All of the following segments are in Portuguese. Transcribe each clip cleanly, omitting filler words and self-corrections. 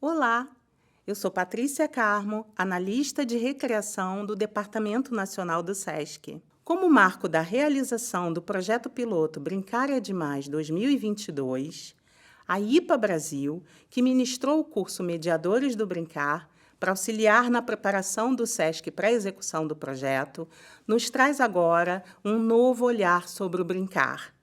Olá, eu sou Patrícia Carmo, analista de recreação do Departamento Nacional do SESC. Como marco da realização do projeto piloto Brincar é Demais 2022, a IPA Brasil, que ministrou o curso Mediadores do Brincar, para auxiliar na preparação do SESC para a execução do projeto, nos traz agora um novo olhar sobre o brincar.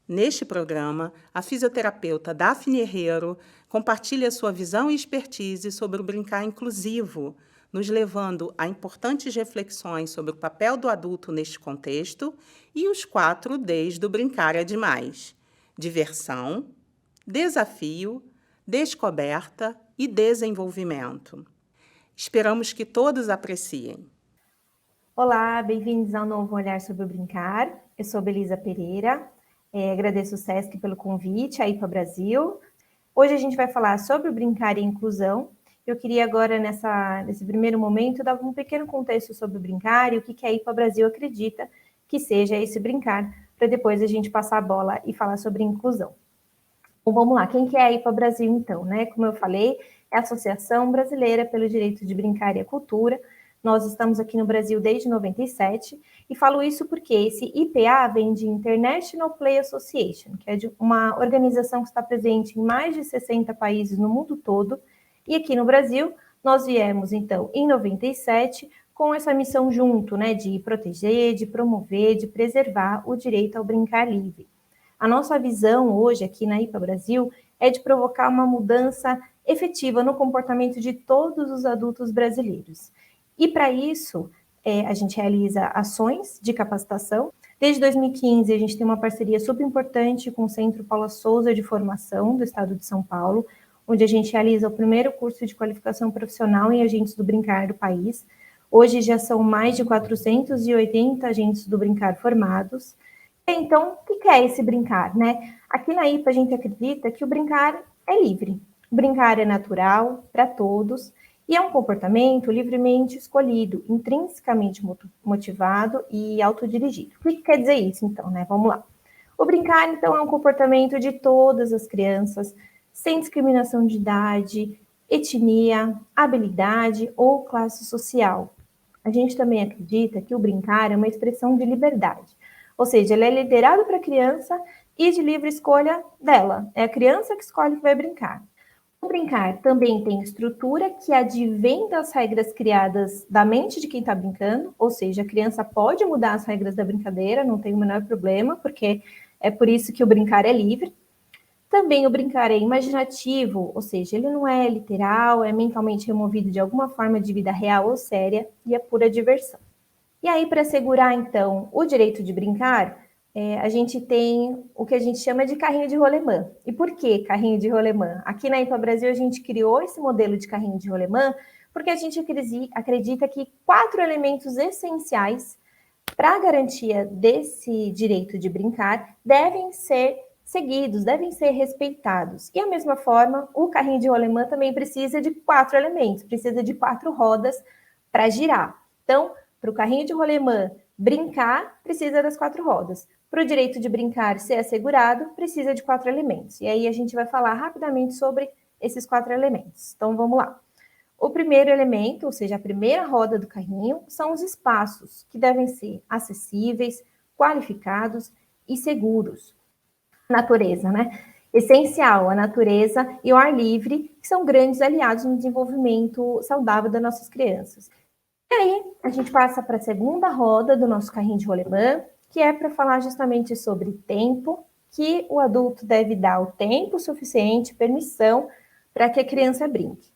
Neste programa, a fisioterapeuta Daphne Herrero compartilha sua visão e expertise sobre o brincar inclusivo, nos levando a importantes reflexões sobre o papel do adulto neste contexto e os 4 Ds do Brincar é Demais: diversão, desafio, descoberta e desenvolvimento. Esperamos que todos apreciem. Olá, bem-vindos ao novo Olhar sobre o Brincar. Eu sou Belisa Pereira, agradeço o SESC pelo convite, a IPA Brasil. Hoje a gente vai falar sobre o brincar e inclusão. Eu queria agora, nesse primeiro momento, dar um pequeno contexto sobre o brincar e o que a IPA Brasil acredita que seja esse brincar, para depois a gente passar a bola e falar sobre inclusão. Bom, vamos lá, quem que é a IPA Brasil, então, né? Como eu falei, é a Associação Brasileira pelo Direito de Brincar e a Cultura. Nós estamos aqui no Brasil desde 97, e falo isso porque esse IPA vem de International Play Association, que é de uma organização que está presente em mais de 60 países no mundo todo, e aqui no Brasil nós viemos, então, em 97, com essa missão junto, né, de proteger, de promover, de preservar o direito ao brincar livre. A nossa visão hoje aqui na IPA Brasil é de provocar uma mudança efetiva no comportamento de todos os adultos brasileiros. E para isso, a gente realiza ações de capacitação. Desde 2015, a gente tem uma parceria super importante com o Centro Paula Souza de Formação do Estado de São Paulo, onde a gente realiza o primeiro curso de qualificação profissional em agentes do brincar do país. Hoje já são mais de 480 agentes do brincar formados. Então, o que é esse brincar, né? Aqui na IPA a gente acredita que o brincar é livre. O brincar é natural para todos e é um comportamento livremente escolhido, intrinsecamente motivado e autodirigido. O que quer dizer isso, então, né? Vamos lá. O brincar, então, é um comportamento de todas as crianças, sem discriminação de idade, etnia, habilidade ou classe social. A gente também acredita que o brincar é uma expressão de liberdade. Ou seja, ele é liderado para a criança e de livre escolha dela. É a criança que escolhe que vai brincar. O brincar também tem estrutura que advém das regras criadas da mente de quem está brincando, ou seja, a criança pode mudar as regras da brincadeira, não tem o menor problema, porque é por isso que o brincar é livre. Também o brincar é imaginativo, ou seja, ele não é literal, é mentalmente removido de alguma forma de vida real ou séria e é pura diversão. E aí, para assegurar, então, o direito de brincar, a gente tem o que a gente chama de carrinho de rolemã. E por que carrinho de rolemã? Aqui na IPA Brasil, a gente criou esse modelo de carrinho de rolemã porque a gente acredita que 4 elementos essenciais para a garantia desse direito de brincar devem ser seguidos, devem ser respeitados. E, da mesma forma, o carrinho de rolemã também precisa de 4 elementos, precisa de 4 rodas para girar. Então, para o carrinho de rolemã brincar, precisa das 4 rodas. Para o direito de brincar ser assegurado, precisa de 4 elementos. E aí a gente vai falar rapidamente sobre esses 4 elementos. Então, vamos lá. O primeiro elemento, ou seja, a primeira roda do carrinho, são os espaços, que devem ser acessíveis, qualificados e seguros. Natureza, né? Essencial, a natureza e o ar livre, que são grandes aliados no desenvolvimento saudável das nossas crianças. E aí, a gente passa para a segunda roda do nosso carrinho de rolemã, que é para falar justamente sobre tempo, que o adulto deve dar o tempo suficiente, permissão, para que a criança brinque.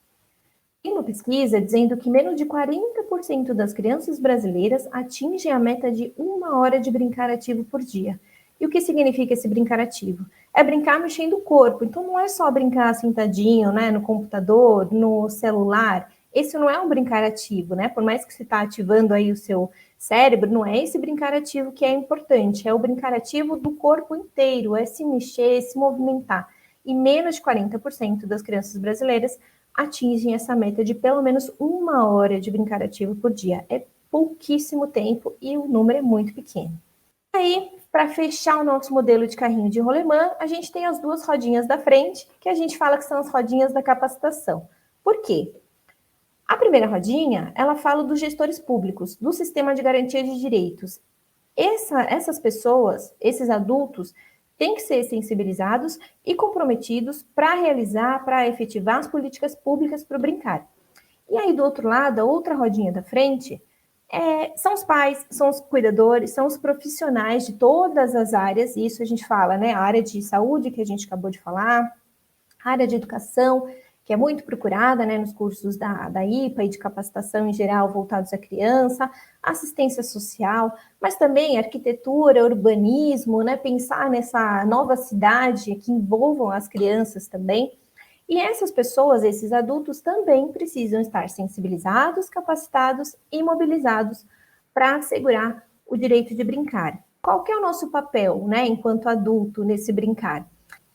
Tem uma pesquisa dizendo que menos de 40% das crianças brasileiras atingem a meta de 1 hora de brincar ativo por dia. E o que significa esse brincar ativo? É brincar mexendo o corpo. Então, não é só brincar sentadinho, né, no computador, no celular. Esse não é um brincar ativo, né? Por mais que você está ativando aí o seu cérebro, não é esse brincar ativo que é importante. É o brincar ativo do corpo inteiro, é se mexer, se movimentar. E menos de 40% das crianças brasileiras atingem essa meta de pelo menos 1 hora de brincar ativo por dia. É pouquíssimo tempo e o número é muito pequeno. Aí, para fechar o nosso modelo de carrinho de rolemã, a gente tem as duas rodinhas da frente, que a gente fala que são as rodinhas da capacitação. Por quê? A primeira rodinha, ela fala dos gestores públicos, do sistema de garantia de direitos. Essas pessoas, esses adultos, têm que ser sensibilizados e comprometidos para realizar, para efetivar as políticas públicas para o brincar. E aí, do outro lado, a outra rodinha da frente, são os pais, são os cuidadores, são os profissionais de todas as áreas, e isso a gente fala, né? A área de saúde, que a gente acabou de falar, a área de educação, que é muito procurada, né, nos cursos da IPA e de capacitação em geral voltados à criança, assistência social, mas também arquitetura, urbanismo, né, pensar nessa nova cidade que envolvam as crianças também. E essas pessoas, esses adultos, também precisam estar sensibilizados, capacitados e mobilizados para assegurar o direito de brincar. Qual que é o nosso papel, né, enquanto adulto nesse brincar?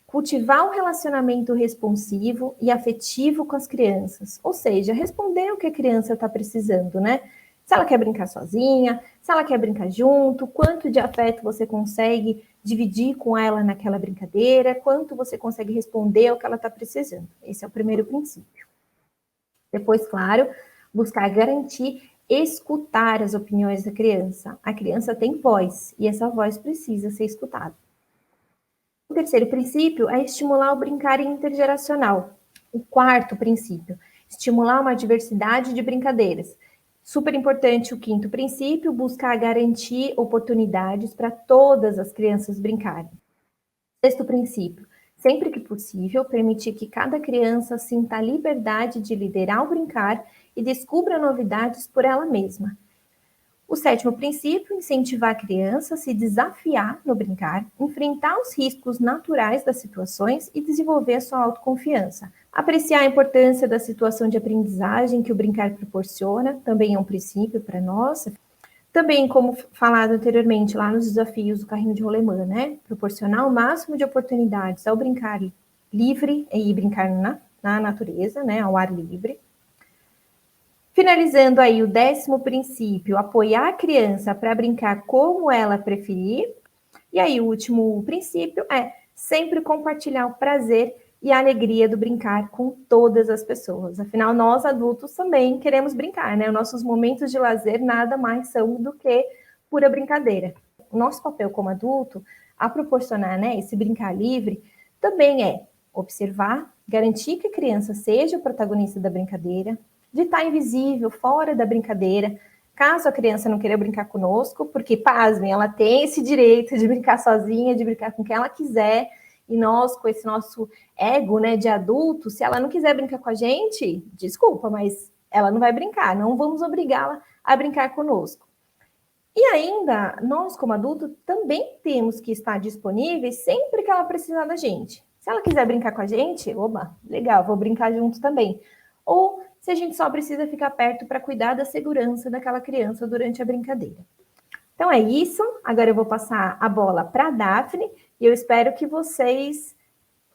Cultivar um relacionamento responsivo e afetivo com as crianças, ou seja, responder o que a criança está precisando, né? Se ela quer brincar sozinha, se ela quer brincar junto, quanto de afeto você consegue dividir com ela naquela brincadeira, quanto você consegue responder ao que ela está precisando. Esse é o primeiro princípio. Depois, claro, buscar garantir escutar as opiniões da criança. A criança tem voz e essa voz precisa ser escutada. O terceiro princípio é estimular o brincar intergeracional. O quarto princípio, estimular uma diversidade de brincadeiras. Super importante o quinto princípio, buscar garantir oportunidades para todas as crianças brincarem. Sexto princípio, sempre que possível, permitir que cada criança sinta a liberdade de liderar o brincar e descubra novidades por ela mesma. O sétimo princípio, incentivar a criança a se desafiar no brincar, enfrentar os riscos naturais das situações e desenvolver a sua autoconfiança. Apreciar a importância da situação de aprendizagem que o brincar proporciona, também é um princípio para nós. Também, como falado anteriormente, lá nos desafios do carrinho de rolemã, né? Proporcionar o máximo de oportunidades ao brincar livre e brincar na natureza, né? Ao ar livre. Finalizando aí o 10º princípio, apoiar a criança para brincar como ela preferir. E aí o último princípio é sempre compartilhar o prazer e a alegria do brincar com todas as pessoas. Afinal, nós adultos também queremos brincar, né? Nossos momentos de lazer nada mais são do que pura brincadeira. O nosso papel como adulto, a proporcionar, né, esse brincar livre, também é observar, garantir que a criança seja o protagonista da brincadeira, de estar invisível, fora da brincadeira, caso a criança não queira brincar conosco, porque, pasmem, ela tem esse direito de brincar sozinha, de brincar com quem ela quiser, e nós, com esse nosso ego, né, de adulto, se ela não quiser brincar com a gente, desculpa, mas ela não vai brincar, não vamos obrigá-la a brincar conosco. E ainda, nós como adulto, também temos que estar disponíveis sempre que ela precisar da gente. Se ela quiser brincar com a gente, oba, legal, vou brincar junto também. Ou se a gente só precisa ficar perto para cuidar da segurança daquela criança durante a brincadeira. Então é isso. Agora eu vou passar a bola para a Daphne e eu espero que vocês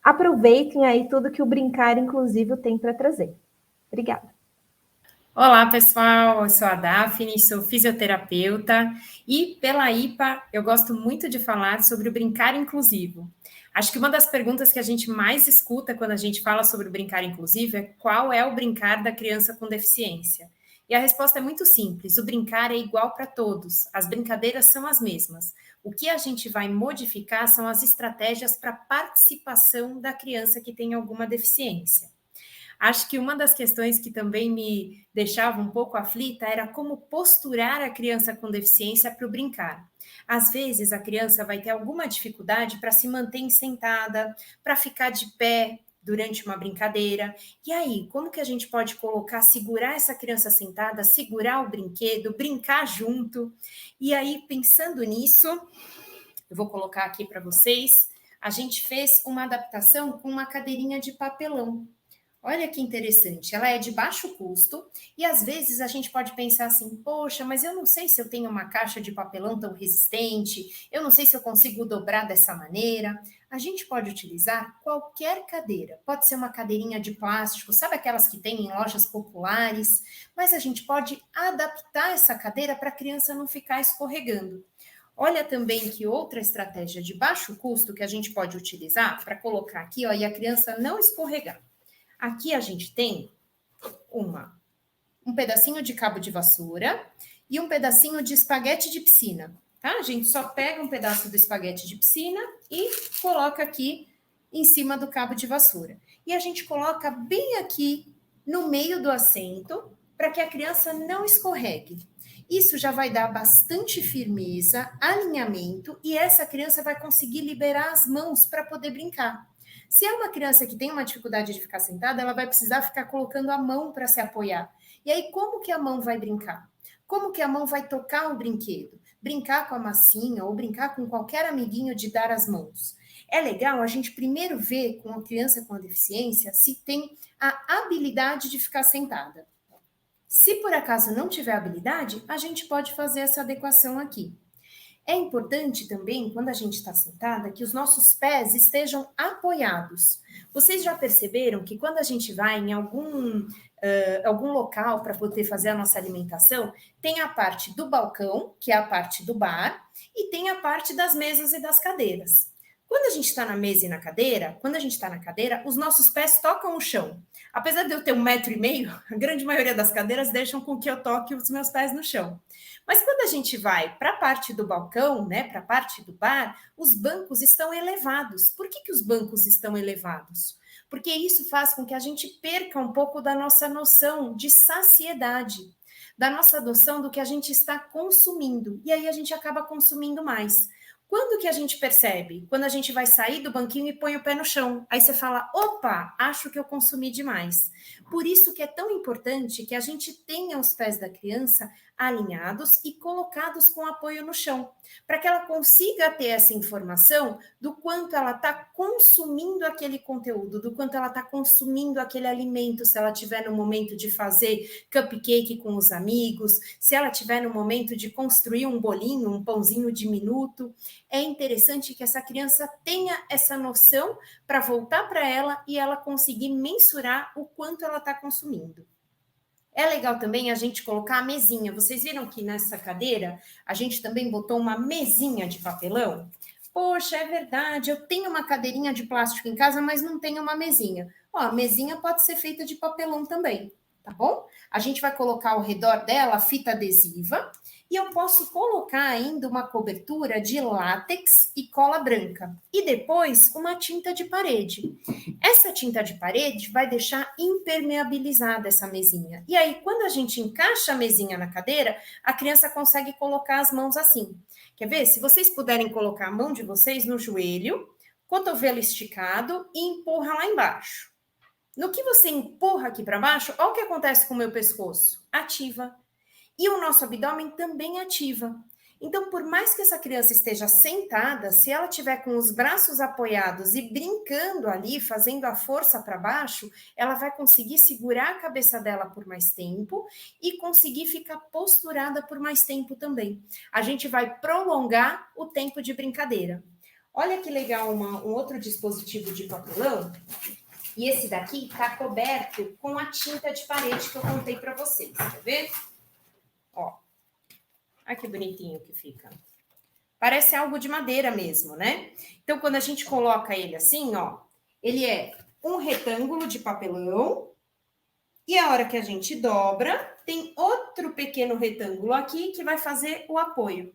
aproveitem aí tudo que o Brincar Inclusivo tem para trazer. Obrigada. Olá, pessoal. Eu sou a Daphne, sou fisioterapeuta e pela IPA eu gosto muito de falar sobre o brincar inclusivo. Acho que uma das perguntas que a gente mais escuta quando a gente fala sobre o brincar inclusivo é qual é o brincar da criança com deficiência. E a resposta é muito simples: o brincar é igual para todos, as brincadeiras são as mesmas. O que a gente vai modificar são as estratégias para participação da criança que tem alguma deficiência. Acho que uma das questões que também me deixava um pouco aflita era como posturar a criança com deficiência para o brincar. Às vezes, a criança vai ter alguma dificuldade para se manter sentada, para ficar de pé durante uma brincadeira. E aí, como que a gente pode segurar essa criança sentada, segurar o brinquedo, brincar junto? E aí, pensando nisso, eu vou colocar aqui para vocês, a gente fez uma adaptação com uma cadeirinha de papelão. Olha que interessante, ela é de baixo custo e às vezes a gente pode pensar assim, poxa, mas eu não sei se eu tenho uma caixa de papelão tão resistente, eu não sei se eu consigo dobrar dessa maneira. A gente pode utilizar qualquer cadeira, pode ser uma cadeirinha de plástico, sabe aquelas que tem em lojas populares, mas a gente pode adaptar essa cadeira para a criança não ficar escorregando. Olha também que outra estratégia de baixo custo que a gente pode utilizar para colocar aqui, ó, e a criança não escorregar. Aqui a gente tem um pedacinho de cabo de vassoura e um pedacinho de espaguete de piscina, tá? A gente só pega um pedaço do espaguete de piscina e coloca aqui em cima do cabo de vassoura. E a gente coloca bem aqui no meio do assento para que a criança não escorregue. Isso já vai dar bastante firmeza, alinhamento, e essa criança vai conseguir liberar as mãos para poder brincar. Se é uma criança que tem uma dificuldade de ficar sentada, ela vai precisar ficar colocando a mão para se apoiar. E aí, como que a mão vai brincar? Como que a mão vai tocar o brinquedo? Brincar com a massinha ou brincar com qualquer amiguinho de dar as mãos. É legal a gente primeiro ver com a criança com a deficiência se tem a habilidade de ficar sentada. Se por acaso não tiver habilidade, a gente pode fazer essa adequação aqui. É importante também, quando a gente está sentada, que os nossos pés estejam apoiados. Vocês já perceberam que quando a gente vai em algum local para poder fazer a nossa alimentação, tem a parte do balcão, que é a parte do bar, e tem a parte das mesas e das cadeiras. Quando a gente está na mesa e na cadeira, quando a gente está na cadeira, os nossos pés tocam o chão. Apesar de eu ter 1,5 m, a grande maioria das cadeiras deixam com que eu toque os meus pés no chão. Mas quando a gente vai para a parte do balcão, né, para a parte do bar, os bancos estão elevados. Por que os bancos estão elevados? Porque isso faz com que a gente perca um pouco da nossa noção de saciedade, da nossa noção do que a gente está consumindo. E aí a gente acaba consumindo mais. Quando que a gente percebe? Quando a gente vai sair do banquinho e põe o pé no chão. Aí você fala, opa, acho que eu consumi demais. Por isso que é tão importante que a gente tenha os pés da criança alinhados e colocados com apoio no chão, para que ela consiga ter essa informação do quanto ela está consumindo aquele conteúdo, do quanto ela está consumindo aquele alimento, se ela estiver no momento de fazer cupcake com os amigos, se ela estiver no momento de construir um bolinho, um pãozinho diminuto. É interessante que essa criança tenha essa noção para voltar para ela e ela conseguir mensurar o quanto ela está consumindo. É legal também a gente colocar a mesinha. Vocês viram que nessa cadeira a gente também botou uma mesinha de papelão? Poxa, é verdade, eu tenho uma cadeirinha de plástico em casa, mas não tenho uma mesinha. Ó, a mesinha pode ser feita de papelão também, tá bom? A gente vai colocar ao redor dela fita adesiva e eu posso colocar ainda uma cobertura de látex e cola branca. E depois uma tinta de parede. Essa tinta de parede vai deixar impermeabilizada essa mesinha. E aí, quando a gente encaixa a mesinha na cadeira, a criança consegue colocar as mãos assim. Quer ver? Se vocês puderem colocar a mão de vocês no joelho, cotovelo esticado e empurra lá embaixo. No que você empurra aqui para baixo, olha o que acontece com o meu pescoço. Ativa. E o nosso abdômen também ativa. Então, por mais que essa criança esteja sentada, se ela tiver com os braços apoiados e brincando ali, fazendo a força para baixo, ela vai conseguir segurar a cabeça dela por mais tempo e conseguir ficar posturada por mais tempo também. A gente vai prolongar o tempo de brincadeira. Olha que legal um outro dispositivo de papelão. E esse daqui está coberto com a tinta de parede que eu contei para vocês. Quer ver? Ó, olha que bonitinho que fica. Parece algo de madeira mesmo, né? Então, quando a gente coloca ele assim, ó, ele é um retângulo de papelão e a hora que a gente dobra, tem outro pequeno retângulo aqui que vai fazer o apoio.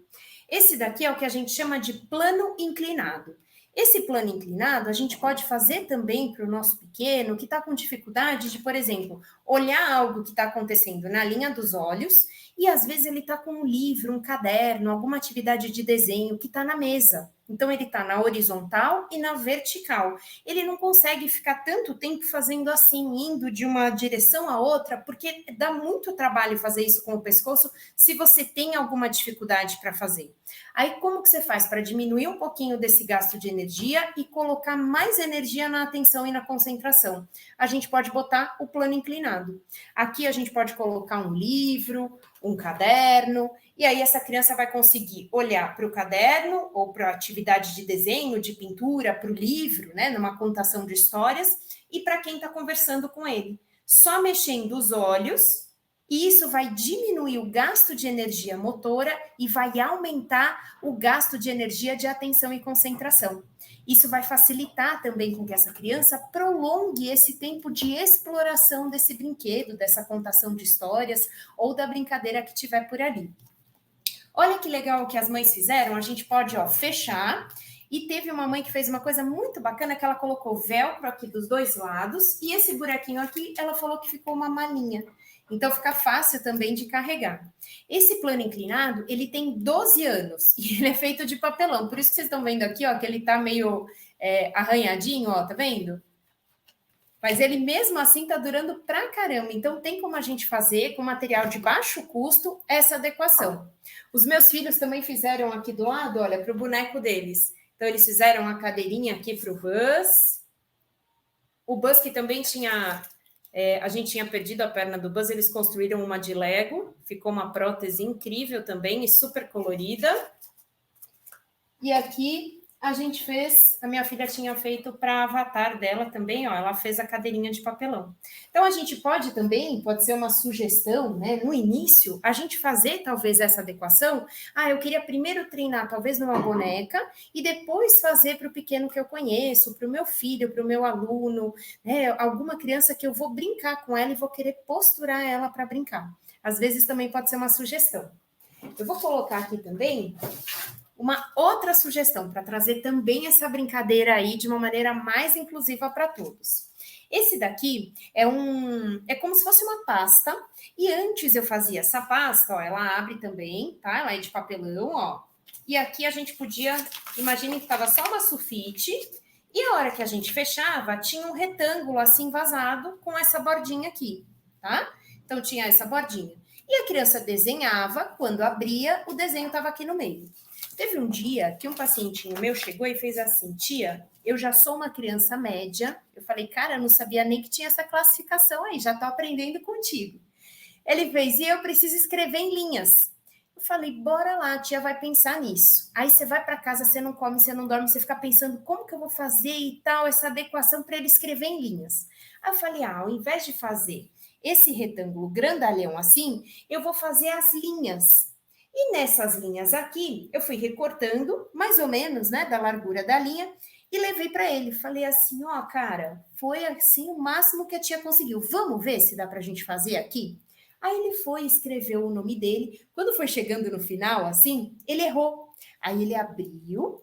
Esse daqui é o que a gente chama de plano inclinado. Esse plano inclinado a gente pode fazer também para o nosso pequeno que está com dificuldade de, por exemplo, olhar algo que está acontecendo na linha dos olhos e às vezes ele está com um livro, um caderno, alguma atividade de desenho que está na mesa. Então ele está na horizontal e na vertical. Ele não consegue ficar tanto tempo fazendo assim, indo de uma direção a outra, porque dá muito trabalho fazer isso com o pescoço se você tem alguma dificuldade para fazer. Aí como que você faz para diminuir um pouquinho desse gasto de energia e colocar mais energia na atenção e na concentração? A gente pode botar o plano inclinado. Aqui a gente pode colocar um livro, um caderno, e aí essa criança vai conseguir olhar para o caderno ou para a atividade de desenho, de pintura, para o livro, né, numa contação de histórias, e para quem está conversando com ele. Só mexendo os olhos e isso vai diminuir o gasto de energia motora e vai aumentar o gasto de energia de atenção e concentração. Isso vai facilitar também com que essa criança prolongue esse tempo de exploração desse brinquedo, dessa contação de histórias ou da brincadeira que tiver por ali. Olha que legal o que as mães fizeram, a gente pode, fechar, e teve uma mãe que fez uma coisa muito bacana, que ela colocou velcro aqui dos dois lados, e esse buraquinho aqui, ela falou que ficou uma malinha. Então, fica fácil também de carregar. Esse plano inclinado, ele tem 12 anos, e ele é feito de papelão, por isso que vocês estão vendo aqui, que ele tá meio arranhadinho, tá vendo? Mas ele mesmo assim tá durando pra caramba. Então tem como a gente fazer com material de baixo custo essa adequação. Os meus filhos também fizeram aqui do lado, olha, para o boneco deles. Então eles fizeram a cadeirinha aqui para o Buzz. O Buzz que também tinha... a gente tinha perdido a perna do Buzz, eles construíram uma de Lego. Ficou uma prótese incrível também e super colorida. E aqui... a gente fez, a minha filha tinha feito para avatar dela também, ela fez a cadeirinha de papelão. Então, a gente pode também, pode ser uma sugestão, né, no início, a gente fazer talvez essa adequação, eu queria primeiro treinar talvez numa boneca e depois fazer para o pequeno que eu conheço, para o meu filho, para o meu aluno, né, alguma criança que eu vou brincar com ela e vou querer posturar ela para brincar. Às vezes também pode ser uma sugestão. Eu vou colocar aqui também... uma outra sugestão para trazer também essa brincadeira aí de uma maneira mais inclusiva para todos. Esse daqui é como se fosse uma pasta, e antes eu fazia essa pasta, ela abre também, tá? Ela é de papelão, e aqui a gente podia, imagine que estava só uma sulfite, e a hora que a gente fechava, tinha um retângulo assim vazado com essa bordinha aqui, tá? Então tinha essa bordinha. E a criança desenhava, quando abria, o desenho estava aqui no meio. Teve um dia que um pacientinho meu chegou e fez assim, tia, eu já sou uma criança média. Eu falei, cara, eu não sabia nem que tinha essa classificação aí, já tô aprendendo contigo. Ele fez, e eu preciso escrever em linhas. Eu falei, bora lá, a tia vai pensar nisso. Aí você vai para casa, você não come, você não dorme, você fica pensando como que eu vou fazer e tal, essa adequação para ele escrever em linhas. Aí eu falei, ao invés de fazer esse retângulo grandalhão assim, eu vou fazer as linhas. E nessas linhas aqui, eu fui recortando, mais ou menos, né, da largura da linha, e levei para ele. Falei assim, cara, foi assim o máximo que a tia conseguiu. Vamos ver se dá para a gente fazer aqui? Aí ele foi e escreveu o nome dele. Quando foi chegando no final, assim, ele errou. Aí ele abriu,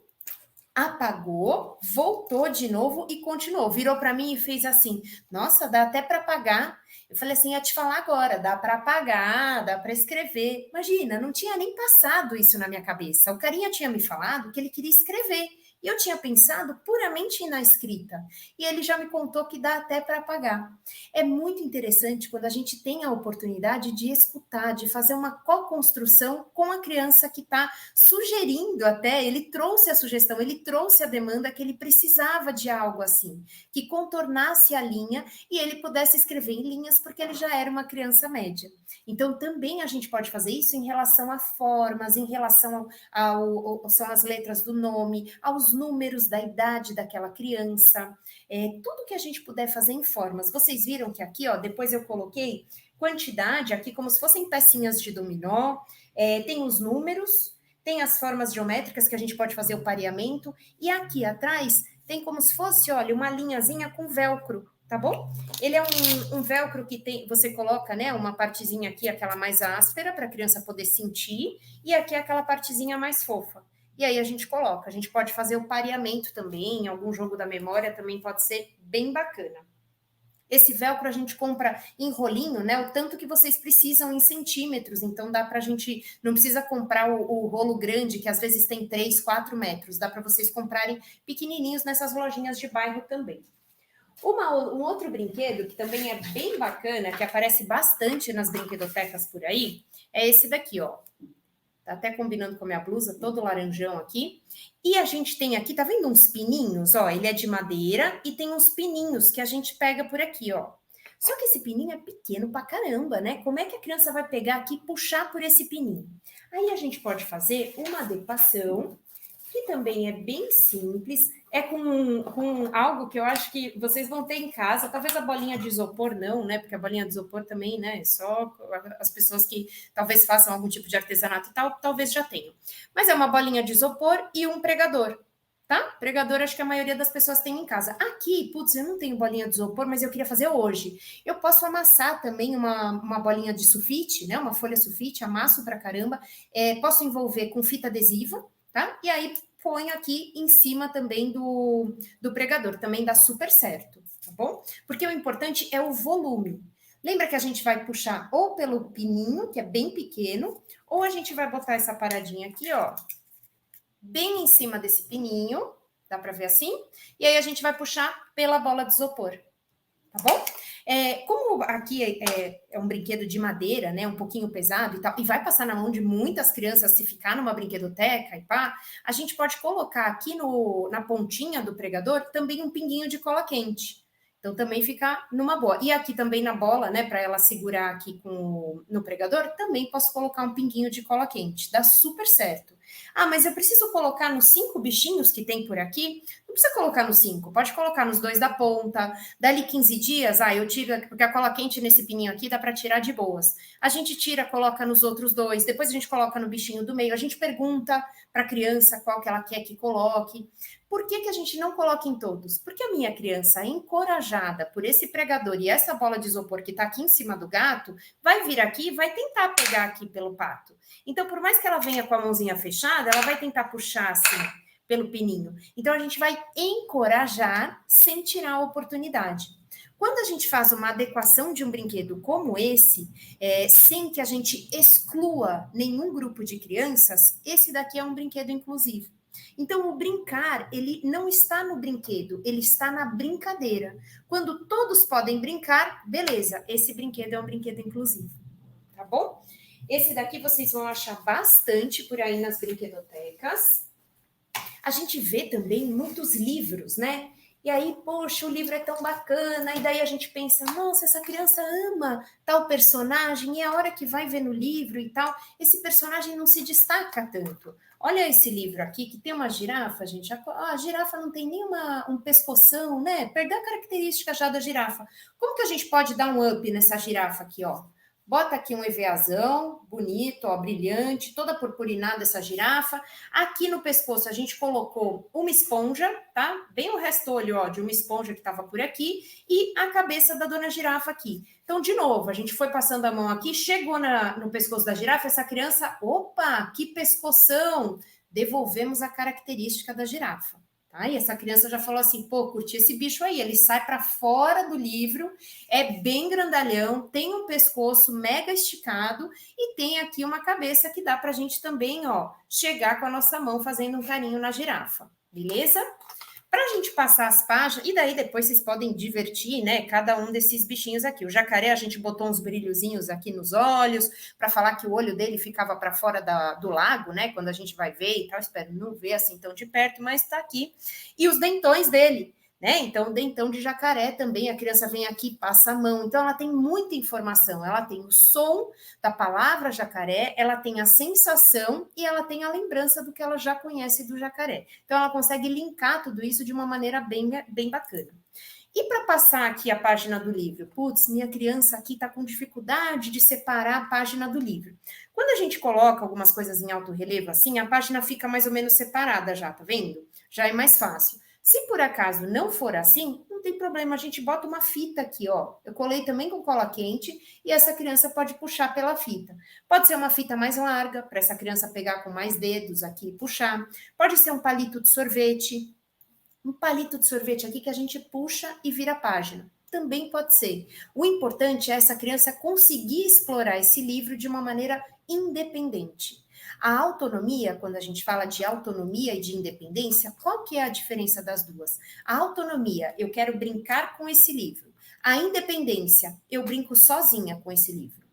apagou, voltou de novo e continuou. Virou para mim e fez assim, nossa, dá até para apagar. Eu falei assim, ia te falar agora, dá para apagar, dá para escrever. Imagina, não tinha nem passado isso na minha cabeça. O carinha tinha me falado que ele queria escrever. E eu tinha pensado puramente na escrita. E ele já me contou que dá até para apagar. É muito interessante quando a gente tem a oportunidade de escutar, de fazer uma co-construção com a criança que está sugerindo até, ele trouxe a sugestão, ele trouxe a demanda que ele precisava de algo assim, que contornasse a linha e ele pudesse escrever em linhas porque ele já era uma criança média. Então, também a gente pode fazer isso em relação a formas, em relação são as letras do nome, aos números da idade daquela criança, tudo que a gente puder fazer em formas. Vocês viram que aqui, depois eu coloquei quantidade aqui como se fossem pecinhas de dominó, tem os números, tem as formas geométricas que a gente pode fazer o pareamento, e aqui atrás tem como se fosse, olha, uma linhazinha com velcro, tá bom? Ele é um velcro que tem, você coloca, né, uma partezinha aqui, aquela mais áspera, para a criança poder sentir, e aqui aquela partezinha mais fofa. E aí a gente coloca, a gente pode fazer o pareamento também, algum jogo da memória também pode ser bem bacana. Esse velcro a gente compra em rolinho, né? O tanto que vocês precisam em centímetros. Então, dá para a gente... não precisa comprar o rolo grande, que às vezes tem 3, 4 metros. Dá para vocês comprarem pequenininhos nessas lojinhas de bairro também. Um outro brinquedo que também é bem bacana, que aparece bastante nas brinquedotecas por aí, é esse daqui, ó. Tá até combinando com a minha blusa, todo laranjão aqui. E a gente tem aqui, tá vendo uns pininhos? Ó, ele é de madeira e tem uns pininhos que a gente pega por aqui, ó. Só que esse pininho é pequeno pra caramba, né? Como é que a criança vai pegar aqui e puxar por esse pininho? Aí a gente pode fazer uma adequação que também é bem simples, é com algo que eu acho que vocês vão ter em casa, talvez a bolinha de isopor não, né? Porque a bolinha de isopor também, né? É só as pessoas que talvez façam algum tipo de artesanato e tal, talvez já tenham. Mas é uma bolinha de isopor e um pregador, tá? Pregador, acho que a maioria das pessoas tem em casa. Aqui, putz, eu não tenho bolinha de isopor, mas eu queria fazer hoje. Eu posso amassar também uma bolinha de sulfite, né? Uma folha sulfite, amasso pra caramba. Posso envolver com fita adesiva, tá? E aí põe aqui em cima também do pregador, também dá super certo, tá bom? Porque o importante é o volume. Lembra que a gente vai puxar ou pelo pininho, que é bem pequeno, ou a gente vai botar essa paradinha aqui, ó, bem em cima desse pininho, dá para ver assim? E aí a gente vai puxar pela bola de isopor, tá bom? Como aqui é um brinquedo de madeira, né, um pouquinho pesado e tal, e vai passar na mão de muitas crianças se ficar numa brinquedoteca e pá, a gente pode colocar aqui na pontinha do pregador também um pinguinho de cola quente. Então também fica numa boa. E aqui também na bola, né, para ela segurar aqui no pregador, também posso colocar um pinguinho de cola quente. Dá super certo. Ah, mas eu preciso colocar nos 5 bichinhos que tem por aqui? Não precisa colocar nos 5, pode colocar nos 2 da ponta. Dali 15 dias, eu tiro, porque a cola quente nesse pininho aqui dá para tirar de boas. A gente tira, coloca nos outros 2, depois a gente coloca no bichinho do meio, a gente pergunta para a criança qual que ela quer que coloque. Por que a gente não coloca em todos? Porque a minha criança, encorajada por esse pregador e essa bola de isopor que está aqui em cima do gato, vai vir aqui e vai tentar pegar aqui pelo pato. Então, por mais que ela venha com a mãozinha fechada, ela vai tentar puxar assim, pelo pininho. Então, a gente vai encorajar sem tirar a oportunidade. Quando a gente faz uma adequação de um brinquedo como esse, sem que a gente exclua nenhum grupo de crianças, esse daqui é um brinquedo inclusivo. Então, o brincar, ele não está no brinquedo, ele está na brincadeira. Quando todos podem brincar, beleza, esse brinquedo é um brinquedo inclusivo, tá bom? Esse daqui vocês vão achar bastante por aí nas brinquedotecas. A gente vê também muitos livros, né? E aí, poxa, o livro é tão bacana, e daí a gente pensa, nossa, essa criança ama tal personagem, e a hora que vai ver no livro e tal, esse personagem não se destaca tanto. Olha esse livro aqui, que tem uma girafa, gente, a girafa não tem nem um pescoção, né? Perdeu a característica já da girafa. Como que a gente pode dar um up nessa girafa aqui, ó? Bota aqui um EVAzão, bonito, ó, brilhante, toda purpurinada essa girafa. Aqui no pescoço a gente colocou uma esponja, tá? Bem o restolho, ó, de uma esponja que estava por aqui. E a cabeça da dona girafa aqui. Então, de novo, a gente foi passando a mão aqui, chegou no pescoço da girafa, essa criança, opa, que pescoção! Devolvemos a característica da girafa. Tá? E essa criança já falou assim, pô, curti esse bicho aí, ele sai para fora do livro, é bem grandalhão, tem um pescoço mega esticado e tem aqui uma cabeça que dá para a gente também, ó, chegar com a nossa mão fazendo um carinho na girafa, beleza? Para a gente passar as páginas, e daí depois vocês podem divertir, né, cada um desses bichinhos aqui. O jacaré, a gente botou uns brilhozinhos aqui nos olhos, para falar que o olho dele ficava para fora do lago, né, quando a gente vai ver e tal. Espero não ver assim tão de perto, mas está aqui. E os dentões dele, né, então o dentão de jacaré também, a criança vem aqui, passa a mão. Então ela tem muita informação, ela tem o som da palavra jacaré, ela tem a sensação e ela tem a lembrança do que ela já conhece do jacaré. Então ela consegue linkar tudo isso de uma maneira bem bacana. E para passar aqui a página do livro? Putz, minha criança aqui está com dificuldade de separar a página do livro. Quando a gente coloca algumas coisas em alto relevo assim, a página fica mais ou menos separada já, tá vendo? Já é mais fácil. Se por acaso não for assim, não tem problema, a gente bota uma fita aqui, ó. Eu colei também com cola quente e essa criança pode puxar pela fita. Pode ser uma fita mais larga, para essa criança pegar com mais dedos aqui e puxar. Pode ser um palito de sorvete. Um palito de sorvete aqui que a gente puxa e vira a página. Também pode ser. O importante é essa criança conseguir explorar esse livro de uma maneira independente. A autonomia, quando a gente fala de autonomia e de independência, qual que é a diferença das duas? A autonomia, eu quero brincar com esse livro. A independência, eu brinco sozinha com esse livro.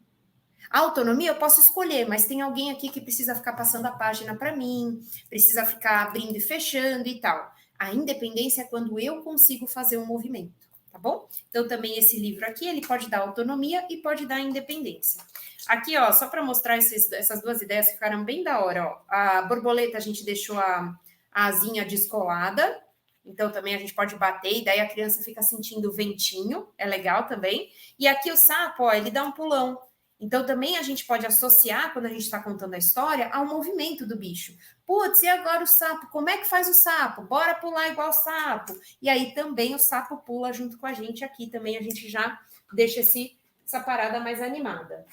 A autonomia eu posso escolher, mas tem alguém aqui que precisa ficar passando a página para mim, precisa ficar abrindo e fechando e tal. A independência é quando eu consigo fazer um movimento, tá bom? Então, também esse livro aqui, ele pode dar autonomia e pode dar independência. Aqui, ó, só para mostrar essas duas ideias que ficaram bem da hora, ó. A borboleta, a gente deixou a a asinha descolada, então também a gente pode bater e daí a criança fica sentindo o ventinho, é legal também. E aqui o sapo, ó, ele dá um pulão. Então também a gente pode associar, quando a gente está contando a história, ao movimento do bicho. Putz, e agora o sapo? Como é que faz o sapo? Bora pular igual o sapo. E aí também o sapo pula junto com a gente aqui, também a gente já deixa essa parada mais animada.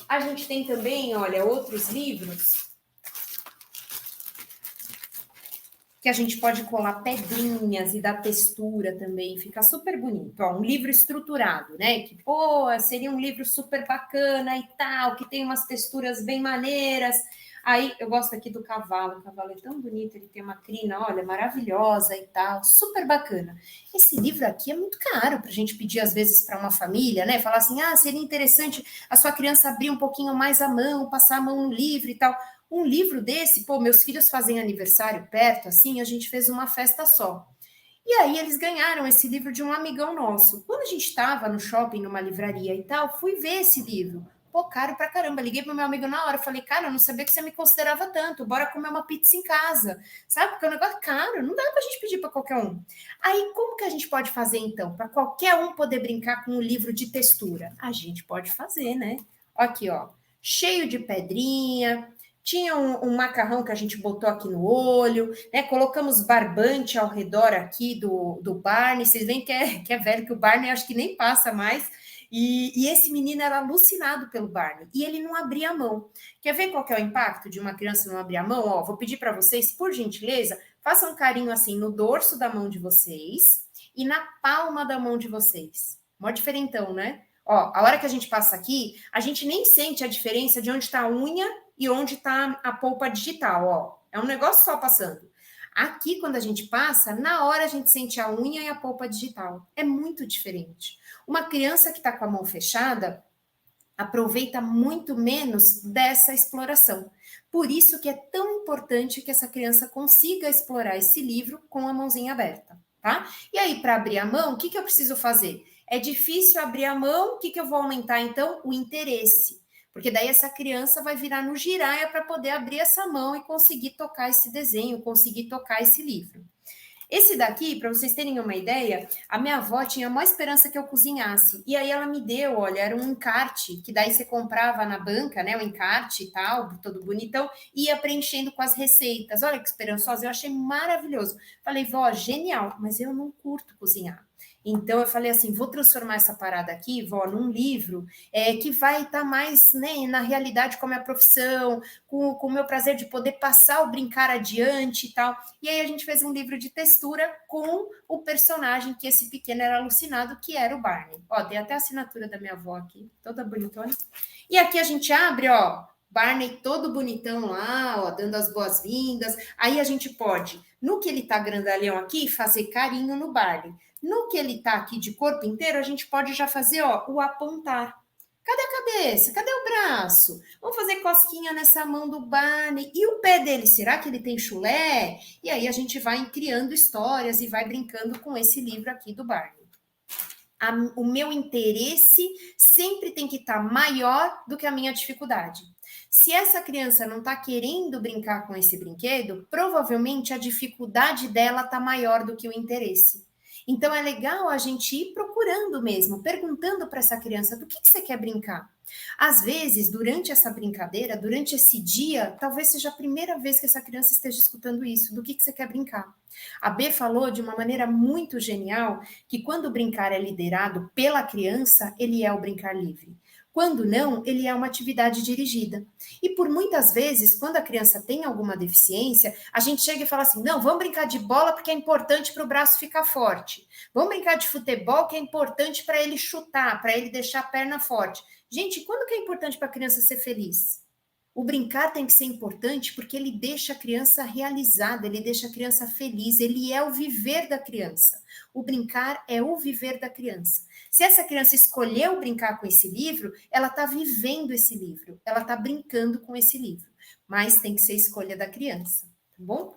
A gente tem também, olha, outros livros que a gente pode colar pedrinhas e dar textura também, fica super bonito. Ó, um livro estruturado, né? Que, pô, seria um livro super bacana e tal, que tem umas texturas bem maneiras. Aí, eu gosto aqui do cavalo, o cavalo é tão bonito, ele tem uma crina, olha, maravilhosa e tal, super bacana. Esse livro aqui é muito caro para a gente pedir, às vezes, para uma família, né? Falar assim, seria interessante a sua criança abrir um pouquinho mais a mão, passar a mão no livro e tal. Um livro desse, pô, meus filhos fazem aniversário perto, assim, a gente fez uma festa só. E aí eles ganharam esse livro de um amigão nosso. Quando a gente estava no shopping, numa livraria e tal, fui ver esse livro. Pô, caro pra caramba. Liguei pro meu amigo na hora, falei, cara, eu não sabia que você me considerava tanto, bora comer uma pizza em casa. Sabe? Porque é um negócio caro, não dá pra gente pedir pra qualquer um. Aí, como que a gente pode fazer, então, para qualquer um poder brincar com um livro de textura? A gente pode fazer, né? Aqui, ó, cheio de pedrinha, tinha um macarrão que a gente botou aqui no olho, né? Colocamos barbante ao redor aqui do Barney. Vocês veem que é velho, que o Barney acho que nem passa mais. E esse menino era alucinado pelo Barney. E ele não abria a mão. Quer ver qual que é o impacto de uma criança não abrir a mão? Ó, vou pedir para vocês, por gentileza, façam um carinho assim no dorso da mão de vocês e na palma da mão de vocês. Mó diferentão, né? Ó, a hora que a gente passa aqui, a gente nem sente a diferença de onde está a unha e onde está a polpa digital, ó. É um negócio só passando. Aqui, quando a gente passa, na hora a gente sente a unha e a polpa digital. É muito diferente. Uma criança que está com a mão fechada aproveita muito menos dessa exploração. Por isso que é tão importante que essa criança consiga explorar esse livro com a mãozinha aberta, tá? E aí, para abrir a mão, o que eu preciso fazer? É difícil abrir a mão, o que eu vou aumentar, então? O interesse. Porque daí essa criança vai virar no giraia para poder abrir essa mão e conseguir tocar esse desenho, conseguir tocar esse livro. Esse daqui, para vocês terem uma ideia, a minha avó tinha a maior esperança que eu cozinhasse. E aí ela me deu, olha, era um encarte, que daí você comprava na banca, né, o encarte e tal, todo bonitão, e ia preenchendo com as receitas. Olha que esperançosa, eu achei maravilhoso. Falei, vó, genial, mas eu não curto cozinhar. Então, eu falei assim, vou transformar essa parada aqui, vó, num livro que vai estar mais, né, na realidade com a minha profissão, com o meu prazer de poder passar o brincar adiante e tal. E aí a gente fez um livro de textura com o personagem que esse pequeno era alucinado, que era o Barney. Ó, tem até a assinatura da minha avó aqui, toda bonitona. E aqui a gente abre, ó, Barney todo bonitão lá, ó, dando as boas-vindas. Aí a gente pode, no que ele tá grandalhão aqui, fazer carinho no Barney. No que ele tá aqui de corpo inteiro, a gente pode já fazer, ó, o apontar. Cadê a cabeça? Cadê o braço? Vamos fazer cosquinha nessa mão do Barney. E o pé dele, será que ele tem chulé? E aí a gente vai criando histórias e vai brincando com esse livro aqui do Barney. O meu interesse sempre tem que estar maior do que a minha dificuldade. Se essa criança não está querendo brincar com esse brinquedo, provavelmente a dificuldade dela está maior do que o interesse. Então, é legal a gente ir procurando mesmo, perguntando para essa criança do que você quer brincar. Às vezes, durante essa brincadeira, durante esse dia, talvez seja a primeira vez que essa criança esteja escutando isso, do que você quer brincar. A B falou de uma maneira muito genial que quando o brincar é liderado pela criança, ele é o brincar livre. Quando não, ele é uma atividade dirigida. E por muitas vezes, quando a criança tem alguma deficiência, a gente chega e fala assim, não, vamos brincar de bola porque é importante para o braço ficar forte. Vamos brincar de futebol que é importante para ele chutar, para ele deixar a perna forte. Gente, quando que é importante para a criança ser feliz? O brincar tem que ser importante porque ele deixa a criança realizada, ele deixa a criança feliz, ele é o viver da criança. O brincar é o viver da criança. Se essa criança escolheu brincar com esse livro, ela está vivendo esse livro, ela está brincando com esse livro. Mas tem que ser escolha da criança, tá bom?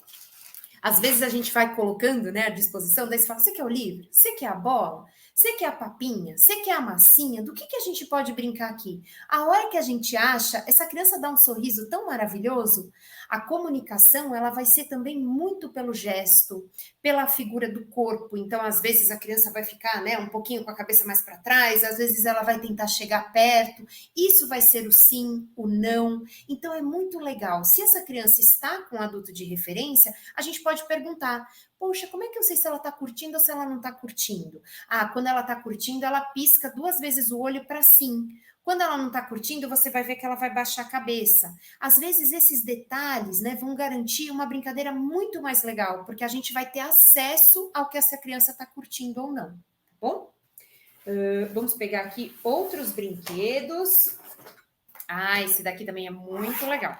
Às vezes a gente vai colocando, né, à disposição, daí você fala, você quer o livro? Você quer a bola? Você quer a papinha? Você quer a massinha? Do que a gente pode brincar aqui? A hora que a gente acha, essa criança dá um sorriso tão maravilhoso, A comunicação, ela vai ser também muito pelo gesto, pela figura do corpo. Então, às vezes, a criança vai ficar, né, um pouquinho com a cabeça mais para trás, às vezes ela vai tentar chegar perto. Isso vai ser o sim, o não. Então, é muito legal. Se essa criança está com um adulto de referência, a gente pode perguntar, poxa, como é que eu sei se ela está curtindo ou se ela não está curtindo? Ah, quando ela está curtindo, ela pisca 2 vezes o olho para sim. Quando ela não está curtindo, você vai ver que ela vai baixar a cabeça. Às vezes, esses detalhes, né, vão garantir uma brincadeira muito mais legal, porque a gente vai ter acesso ao que essa criança está curtindo ou não, tá bom? Vamos pegar aqui outros brinquedos. Ah, esse daqui também é muito legal.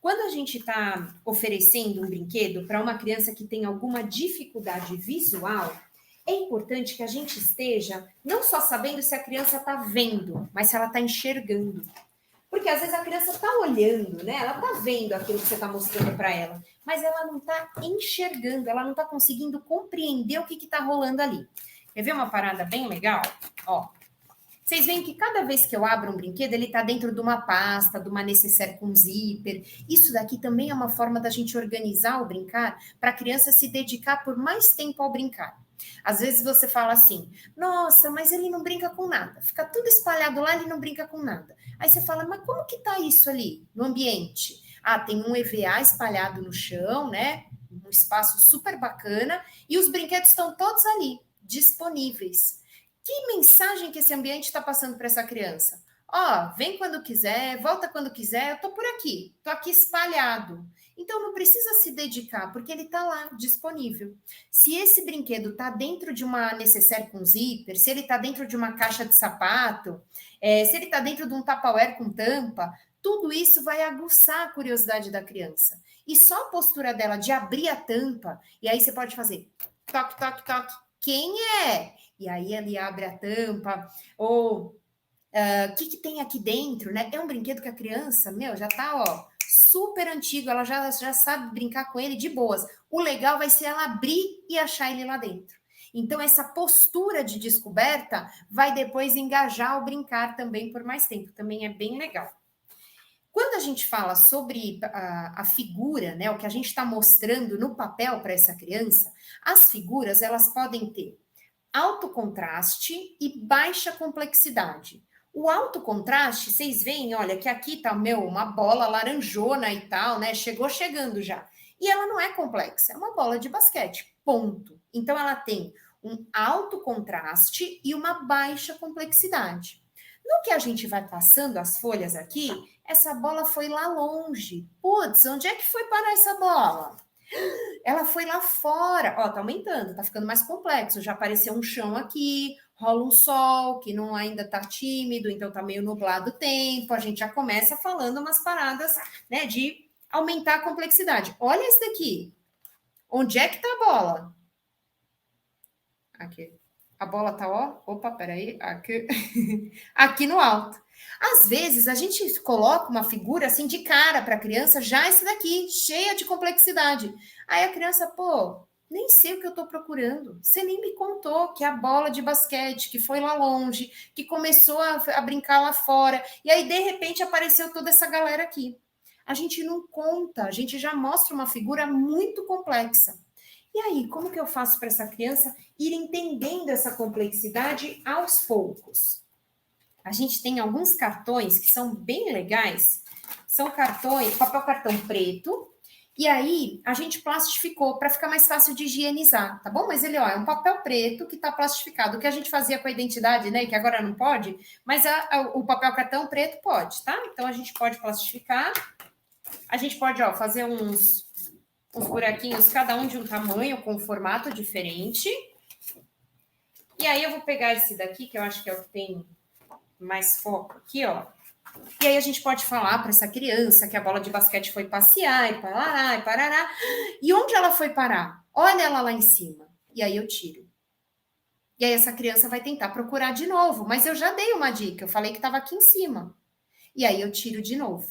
Quando a gente está oferecendo um brinquedo para uma criança que tem alguma dificuldade visual, é importante que a gente esteja não só sabendo se a criança está vendo, mas se ela está enxergando. Porque às vezes a criança está olhando, né? Ela está vendo aquilo que você está mostrando para ela, mas ela não está enxergando, ela não está conseguindo compreender o que está rolando ali. Quer ver uma parada bem legal? Ó, vocês veem que cada vez que eu abro um brinquedo, ele está dentro de uma pasta, de uma necessaire com zíper. Isso daqui também é uma forma da gente organizar o brincar para a criança se dedicar por mais tempo ao brincar. Às vezes você fala assim, nossa, mas ele não brinca com nada. Fica tudo espalhado lá, ele não brinca com nada. Aí você fala, mas como que tá isso ali no ambiente? Ah, tem um EVA espalhado no chão, né? Um espaço super bacana e os brinquedos estão todos ali, disponíveis. Que mensagem que esse ambiente está passando para essa criança? Ó, vem quando quiser, volta quando quiser, eu tô por aqui, tô aqui espalhado. Então não precisa se dedicar, porque ele está lá, disponível. Se esse brinquedo está dentro de uma necessaire com zíper, se ele está dentro de uma caixa de sapato, se ele está dentro de um tupperware com tampa, tudo isso vai aguçar a curiosidade da criança. E só a postura dela de abrir a tampa, e aí você pode fazer toque, toque, toque, quem é? E aí ele abre a tampa, ou o que tem aqui dentro, né? É um brinquedo que a criança, já tá, ó, super antigo, ela já sabe brincar com ele de boas. O legal vai ser ela abrir e achar ele lá dentro. Então, essa postura de descoberta vai depois engajar o brincar também por mais tempo. Também é bem legal. Quando a gente fala sobre a figura, né, o que a gente está mostrando no papel para essa criança, as figuras, elas podem ter alto contraste e baixa complexidade. O alto contraste, vocês veem, olha, que aqui tá, uma bola laranjona e tal, né? Chegando já. E ela não é complexa, é uma bola de basquete, ponto. Então, ela tem um alto contraste e uma baixa complexidade. No que a gente vai passando as folhas aqui, essa bola foi lá longe. Putz, onde é que foi parar essa bola? Ela foi lá fora. Ó, tá aumentando, tá ficando mais complexo. Já apareceu um chão aqui, rola um sol, que não ainda tá tímido, então tá meio nublado o tempo. A gente já começa falando umas paradas, né, de aumentar a complexidade. Olha esse daqui. Onde é que tá a bola? Aqui. A bola tá, ó. Opa, peraí. Aqui, aqui no alto. Às vezes, a gente coloca uma figura assim de cara para a criança, já esse daqui, cheia de complexidade. Aí a criança, pô, nem sei o que eu estou procurando. Você nem me contou que a bola de basquete, que foi lá longe, que começou a brincar lá fora, e aí, de repente, apareceu toda essa galera aqui. A gente não conta, a gente já mostra uma figura muito complexa. E aí, como que eu faço para essa criança ir entendendo essa complexidade aos poucos? A gente tem alguns cartões que são bem legais, são cartões, papel cartão preto, e aí a gente plastificou para ficar mais fácil de higienizar, tá bom? Mas ele, ó, é um papel preto que está plastificado, o que a gente fazia com a identidade, né, que agora não pode, mas o papel cartão preto pode, tá? Então a gente pode plastificar, a gente pode, ó, fazer uns buraquinhos, cada um de um tamanho, com um formato diferente. E aí eu vou pegar esse daqui, que eu acho que é o que tem mais foco aqui, ó. E aí a gente pode falar para essa criança que a bola de basquete foi passear e parará e parará. E onde ela foi parar? Olha ela lá em cima. E aí eu tiro. E aí essa criança vai tentar procurar de novo, mas eu já dei uma dica, eu falei que estava aqui em cima. E aí eu tiro de novo,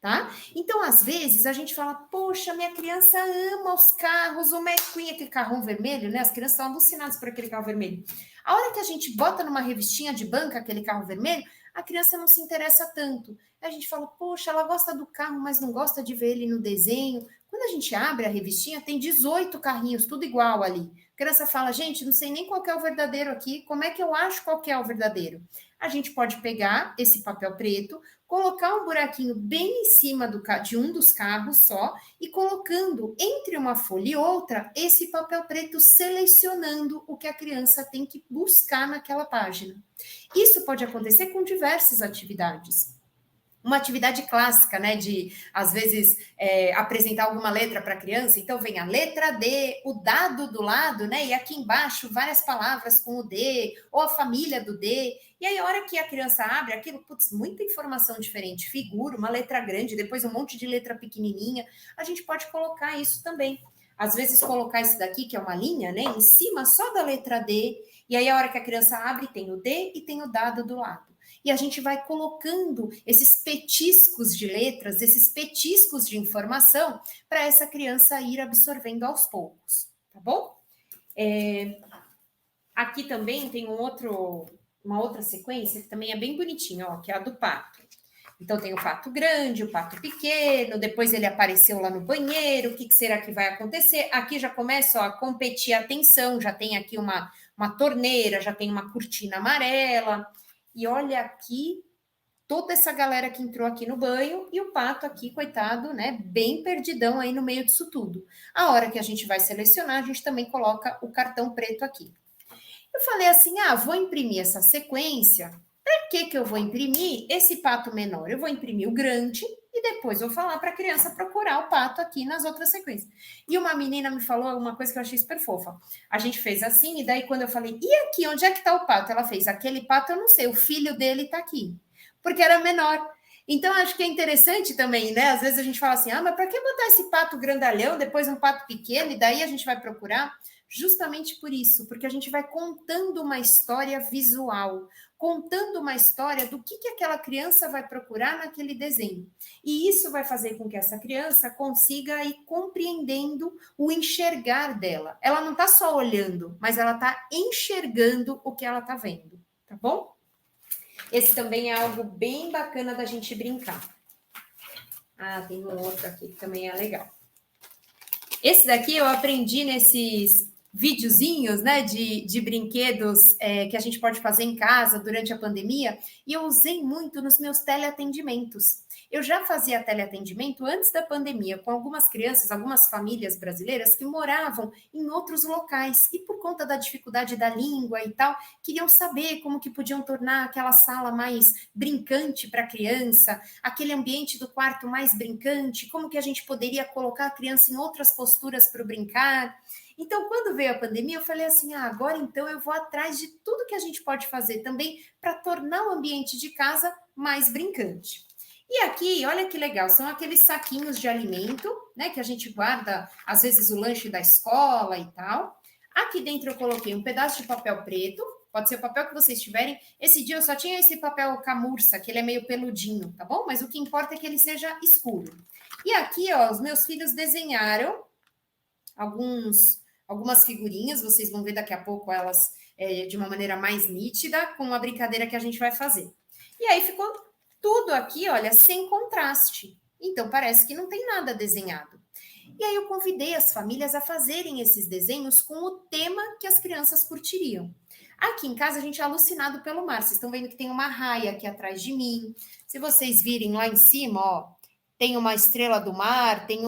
tá? Então, às vezes, a gente fala, poxa, minha criança ama os carros, o McQueen, aquele carrão vermelho, né? As crianças estão alucinadas por aquele carro vermelho. A hora que a gente bota numa revistinha de banca aquele carro vermelho, a criança não se interessa tanto. A gente fala, poxa, ela gosta do carro, mas não gosta de ver ele no desenho. Quando a gente abre a revistinha, tem 18 carrinhos, tudo igual ali. A criança fala, gente, não sei nem qual que é o verdadeiro aqui, como é que eu acho qual que é o verdadeiro? A gente pode pegar esse papel preto, colocar um buraquinho bem em cima de um dos carros só e colocando entre uma folha e outra esse papel preto selecionando o que a criança tem que buscar naquela página. Isso pode acontecer com diversas atividades. Uma atividade clássica, né, de, às vezes, apresentar alguma letra para a criança, então vem a letra D, o dado do lado, né, e aqui embaixo várias palavras com o D, ou a família do D, e aí a hora que a criança abre aquilo, putz, muita informação diferente, figura, uma letra grande, depois um monte de letra pequenininha, a gente pode colocar isso também. Às vezes colocar esse daqui, que é uma linha, né, em cima só da letra D, e aí a hora que a criança abre tem o D e tem o dado do lado. E a gente vai colocando esses petiscos de letras, esses petiscos de informação, para essa criança ir absorvendo aos poucos, tá bom? Aqui também tem uma outra sequência que também é bem bonitinha, ó, que é a do pato. Então tem o pato grande, o pato pequeno, depois ele apareceu lá no banheiro, o que será que vai acontecer? Aqui já começa ó, a competir a atenção, já tem aqui uma torneira, já tem uma cortina amarela. E olha aqui, toda essa galera que entrou aqui no banho e o pato aqui, coitado, né, bem perdidão aí no meio disso tudo. A hora que a gente vai selecionar, a gente também coloca o cartão preto aqui. Eu falei assim, vou imprimir essa sequência. Para que eu vou imprimir esse pato menor? Eu vou imprimir o grande e depois vou falar para a criança procurar o pato aqui nas outras sequências. E uma menina me falou uma coisa que eu achei super fofa. A gente fez assim, e daí quando eu falei, e aqui, onde é que está o pato? Ela fez, aquele pato eu não sei, o filho dele está aqui. Porque era menor. Então, acho que é interessante também, né? Às vezes a gente fala assim, mas para que botar esse pato grandalhão, depois um pato pequeno, e daí a gente vai procurar? Justamente por isso, porque a gente vai contando uma história visual, contando uma história do que aquela criança vai procurar naquele desenho. E isso vai fazer com que essa criança consiga ir compreendendo o enxergar dela. Ela não está só olhando, mas ela está enxergando o que ela está vendo, tá bom? Esse também é algo bem bacana da gente brincar. Tem um outro aqui que também é legal. Esse daqui eu aprendi nesses videozinhos, né, de brinquedos que a gente pode fazer em casa durante a pandemia, e eu usei muito nos meus teleatendimentos. Eu já fazia teleatendimento antes da pandemia com algumas crianças, algumas famílias brasileiras que moravam em outros locais e por conta da dificuldade da língua e tal, queriam saber como que podiam tornar aquela sala mais brincante para a criança, aquele ambiente do quarto mais brincante, como que a gente poderia colocar a criança em outras posturas para o brincar. Então, quando veio a pandemia, eu falei assim, agora então eu vou atrás de tudo que a gente pode fazer também para tornar o ambiente de casa mais brincante. E aqui, olha que legal, são aqueles saquinhos de alimento, né, que a gente guarda, às vezes, o lanche da escola e tal. Aqui dentro eu coloquei um pedaço de papel preto, pode ser o papel que vocês tiverem. Esse dia eu só tinha esse papel camurça, que ele é meio peludinho, tá bom? Mas o que importa é que ele seja escuro. E aqui, ó, os meus filhos desenharam algumas figurinhas, vocês vão ver daqui a pouco elas de uma maneira mais nítida, com uma brincadeira que a gente vai fazer. E aí ficou tudo aqui, olha, sem contraste. Então, parece que não tem nada desenhado. E aí eu convidei as famílias a fazerem esses desenhos com o tema que as crianças curtiriam. Aqui em casa, a gente é alucinado pelo mar. Vocês estão vendo que tem uma raia aqui atrás de mim. Se vocês virem lá em cima, ó, tem uma estrela do mar, tem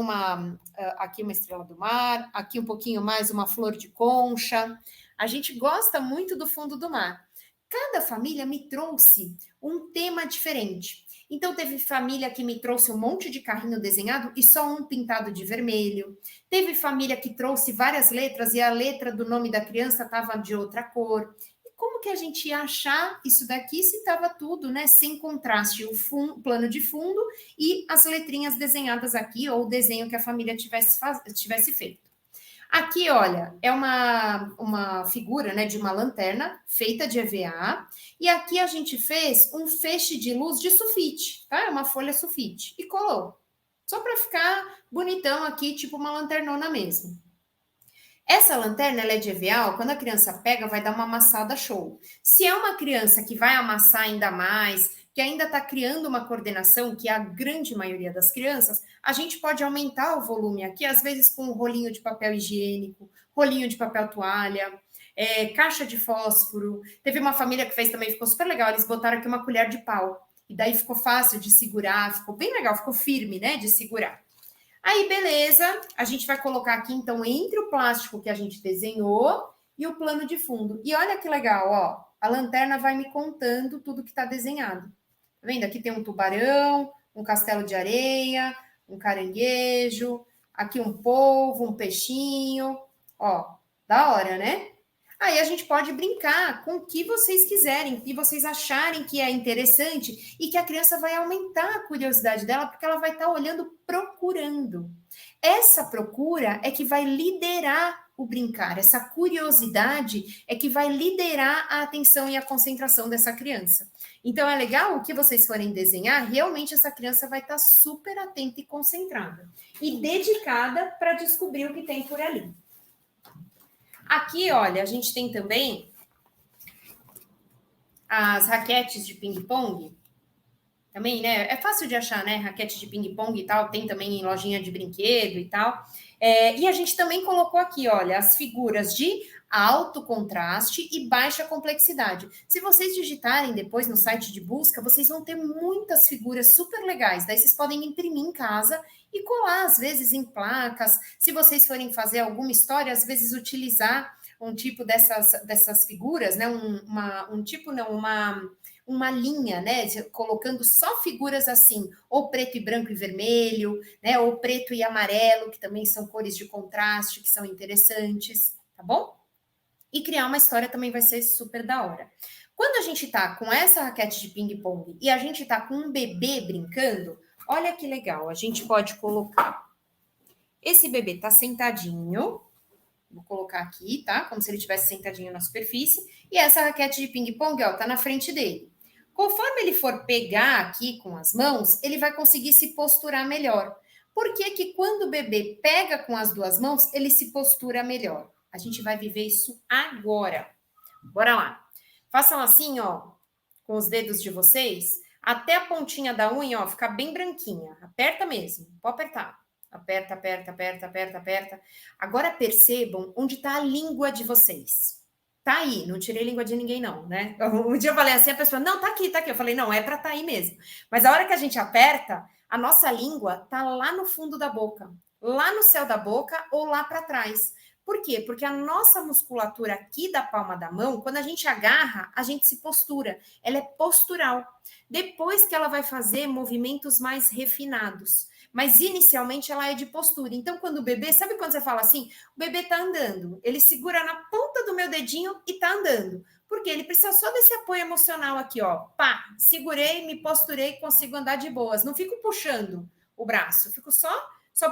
aqui uma estrela do mar, aqui um pouquinho mais uma flor de concha. A gente gosta muito do fundo do mar. Cada família me trouxe um tema diferente. Então, teve família que me trouxe um monte de carrinho desenhado e só um pintado de vermelho. Teve família que trouxe várias letras e a letra do nome da criança estava de outra cor. E como que a gente ia achar isso daqui se estava tudo, né, sem contraste, o plano de fundo e as letrinhas desenhadas aqui ou o desenho que a família tivesse feito? Aqui, olha, é uma figura, né, de uma lanterna feita de EVA, e aqui a gente fez um feixe de luz de sulfite, tá? É uma folha sulfite, e colou. Só para ficar bonitão aqui, tipo uma lanternona mesmo. Essa lanterna, ela é de EVA, quando a criança pega, vai dar uma amassada show. Se é uma criança que vai amassar ainda mais, que ainda está criando uma coordenação, que é a grande maioria das crianças, a gente pode aumentar o volume aqui, às vezes com um rolinho de papel higiênico, rolinho de papel toalha, caixa de fósforo. Teve uma família que fez também, ficou super legal, eles botaram aqui uma colher de pau, e daí ficou fácil de segurar, ficou bem legal, ficou firme, né, de segurar. Aí, beleza, a gente vai colocar aqui, então, entre o plástico que a gente desenhou e o plano de fundo. E olha que legal, ó, a lanterna vai me contando tudo que está desenhado. Tá vendo? Aqui tem um tubarão, um castelo de areia, um caranguejo, aqui um polvo, um peixinho, ó, da hora, né? Aí a gente pode brincar com o que vocês quiserem, o que vocês acharem que é interessante e que a criança vai aumentar a curiosidade dela, porque ela vai estar olhando, procurando. Essa procura é que vai liderar o brincar, essa curiosidade é que vai liderar a atenção e a concentração dessa criança. Então é legal o que vocês forem desenhar, realmente essa criança vai estar super atenta e concentrada e dedicada para descobrir o que tem por ali. Aqui, olha, a gente tem também as raquetes de ping-pong. Também, né? É fácil de achar, né? Raquete de ping-pong e tal. Tem também em lojinha de brinquedo e tal. E a gente também colocou aqui, olha, as figuras de alto contraste e baixa complexidade. Se vocês digitarem depois no site de busca, vocês vão ter muitas figuras super legais. Daí vocês podem imprimir em casa e colar, às vezes, em placas. Se vocês forem fazer alguma história, às vezes utilizar um tipo dessas figuras, né? Uma linha, né? Colocando só figuras assim, ou preto e branco e vermelho, né? Ou preto e amarelo, que também são cores de contraste, que são interessantes, tá bom? E criar uma história também vai ser super da hora. Quando a gente tá com essa raquete de ping-pong e a gente tá com um bebê brincando, olha que legal, a gente pode colocar. Esse bebê tá sentadinho, vou colocar aqui, tá? Como se ele estivesse sentadinho na superfície, e essa raquete de ping-pong, ó, tá na frente dele. Conforme ele for pegar aqui com as mãos, ele vai conseguir se posturar melhor. Por que que quando o bebê pega com as duas mãos, ele se postura melhor? A gente vai viver isso agora. Bora lá. Façam assim, ó, com os dedos de vocês, até a pontinha da unha, ó, ficar bem branquinha. Aperta mesmo, pode apertar. Aperta, aperta, aperta, aperta, aperta. Agora percebam onde está a língua de vocês. Tá aí, não tirei língua de ninguém não, né? Um dia eu falei assim, a pessoa, não, tá aqui, tá aqui. Eu falei, não, é para tá aí mesmo. Mas a hora que a gente aperta, a nossa língua tá lá no fundo da boca, lá no céu da boca ou lá para trás. Por quê? Porque a nossa musculatura aqui da palma da mão, quando a gente agarra, a gente se postura. Ela é postural. Depois que ela vai fazer movimentos mais refinados. Mas inicialmente ela é de postura. Então, quando o bebê, sabe quando você fala assim? O bebê tá andando, ele segura na ponta do meu dedinho e tá andando. Porque ele precisa só desse apoio emocional aqui, ó. Pá, segurei, me posturei, consigo andar de boas. Não fico puxando o braço, fico só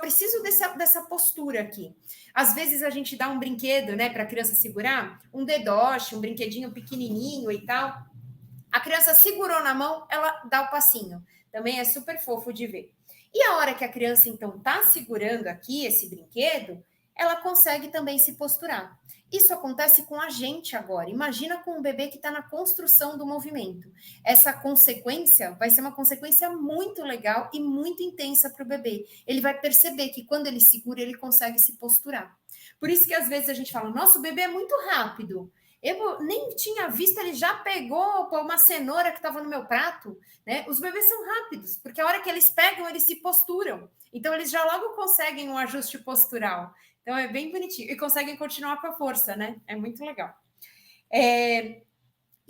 preciso dessa postura aqui. Às vezes a gente dá um brinquedo, né, para a criança segurar, um dedoche, um brinquedinho pequenininho e tal. A criança segurou na mão, ela dá o passinho. Também é super fofo de ver. E a hora que a criança, então, tá segurando aqui esse brinquedo, ela consegue também se posturar. Isso acontece com a gente agora. Imagina com um bebê que está na construção do movimento. Essa consequência vai ser uma consequência muito legal e muito intensa para o bebê. Ele vai perceber que quando ele segura, ele consegue se posturar. Por isso que às vezes a gente fala, nossa, o bebê é muito rápido. Eu nem tinha visto, ele já pegou uma cenoura que estava no meu prato, né? Os bebês são rápidos, porque a hora que eles pegam, eles se posturam. Então, eles já logo conseguem um ajuste postural. Então, é bem bonitinho. E conseguem continuar com a força, né? É muito legal.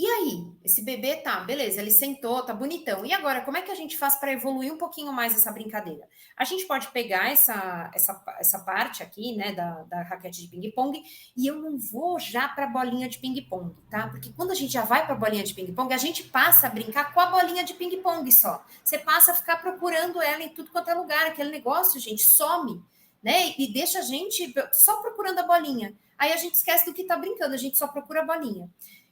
E aí, esse bebê tá, beleza, ele sentou, tá bonitão. E agora, como é que a gente faz para evoluir um pouquinho mais essa brincadeira? A gente pode pegar essa parte aqui, né, da raquete de ping-pong, e eu não vou já para a bolinha de ping-pong, tá? Porque quando a gente já vai para a bolinha de ping-pong, a gente passa a brincar com a bolinha de ping-pong só. Você passa a ficar procurando ela em tudo quanto é lugar. Aquele negócio, gente, some, né? E deixa a gente só procurando a bolinha. Aí a gente esquece do que tá brincando, a gente só procura a bolinha.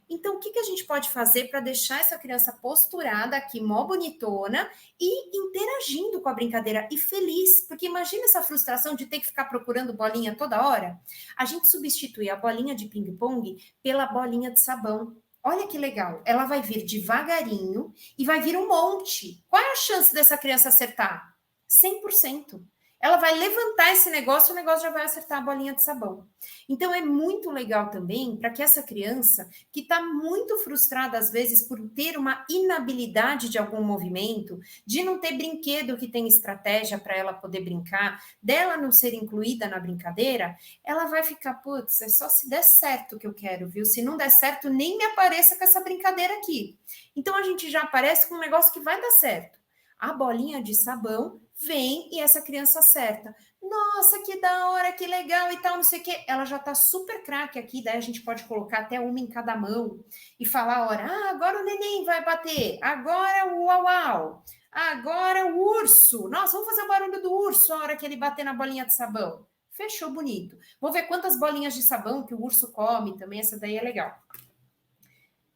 Então, o que a gente pode fazer para deixar essa criança posturada aqui, mó bonitona, e interagindo com a brincadeira e feliz? Porque imagina essa frustração de ter que ficar procurando bolinha toda hora. A gente substitui a bolinha de ping-pong pela bolinha de sabão. olha que legal, ela vai vir devagarinho e vai vir um monte. Qual é a chance dessa criança acertar? 100%. Ela vai levantar esse negócio e o negócio já vai acertar a bolinha de sabão. Então, é muito legal também para que essa criança, que está muito frustrada, às vezes, por ter uma inabilidade de algum movimento, de não ter brinquedo que tem estratégia para ela poder brincar, dela não ser incluída na brincadeira, ela vai ficar, putz, é só se der certo que eu quero, viu? Se não der certo, nem me apareça com essa brincadeira aqui. Então, a gente já aparece com um negócio que vai dar certo. A bolinha de sabão vem e essa criança acerta. Nossa, que da hora, que legal e tal, não sei o quê. Ela já tá super craque aqui, daí a gente pode colocar até uma em cada mão e falar a hora, agora o neném vai bater, agora o uau-uau, agora o urso. Nossa, vamos fazer o barulho do urso a hora que ele bater na bolinha de sabão. Fechou bonito. Vou ver quantas bolinhas de sabão que o urso come também, essa daí é legal.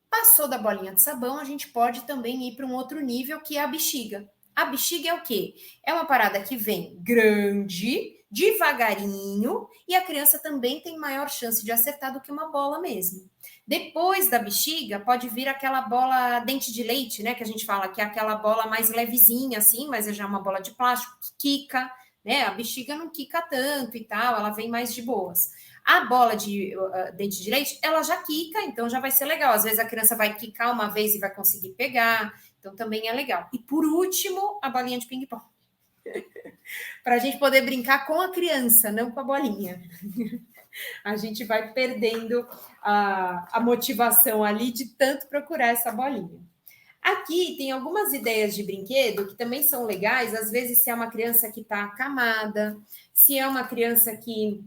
Passou da bolinha de sabão, a gente pode também ir para um outro nível, que é a bexiga. A bexiga é o quê? É uma parada que vem grande, devagarinho, e a criança também tem maior chance de acertar do que uma bola mesmo. Depois da bexiga, pode vir aquela bola dente de leite, né? Que a gente fala que é aquela bola mais levezinha, assim, mas é já uma bola de plástico que quica, né? A bexiga não quica tanto e tal, ela vem mais de boas. A bola de dente de leite, ela já quica, então já vai ser legal. Às vezes a criança vai quicar uma vez e vai conseguir pegar, então também é legal. E por último, a bolinha de ping-pong. Para a gente poder brincar com a criança, não com a bolinha. A gente vai perdendo a motivação ali de tanto procurar essa bolinha. Aqui tem algumas ideias de brinquedo que também são legais, às vezes se é uma criança que está acamada, se é uma criança que...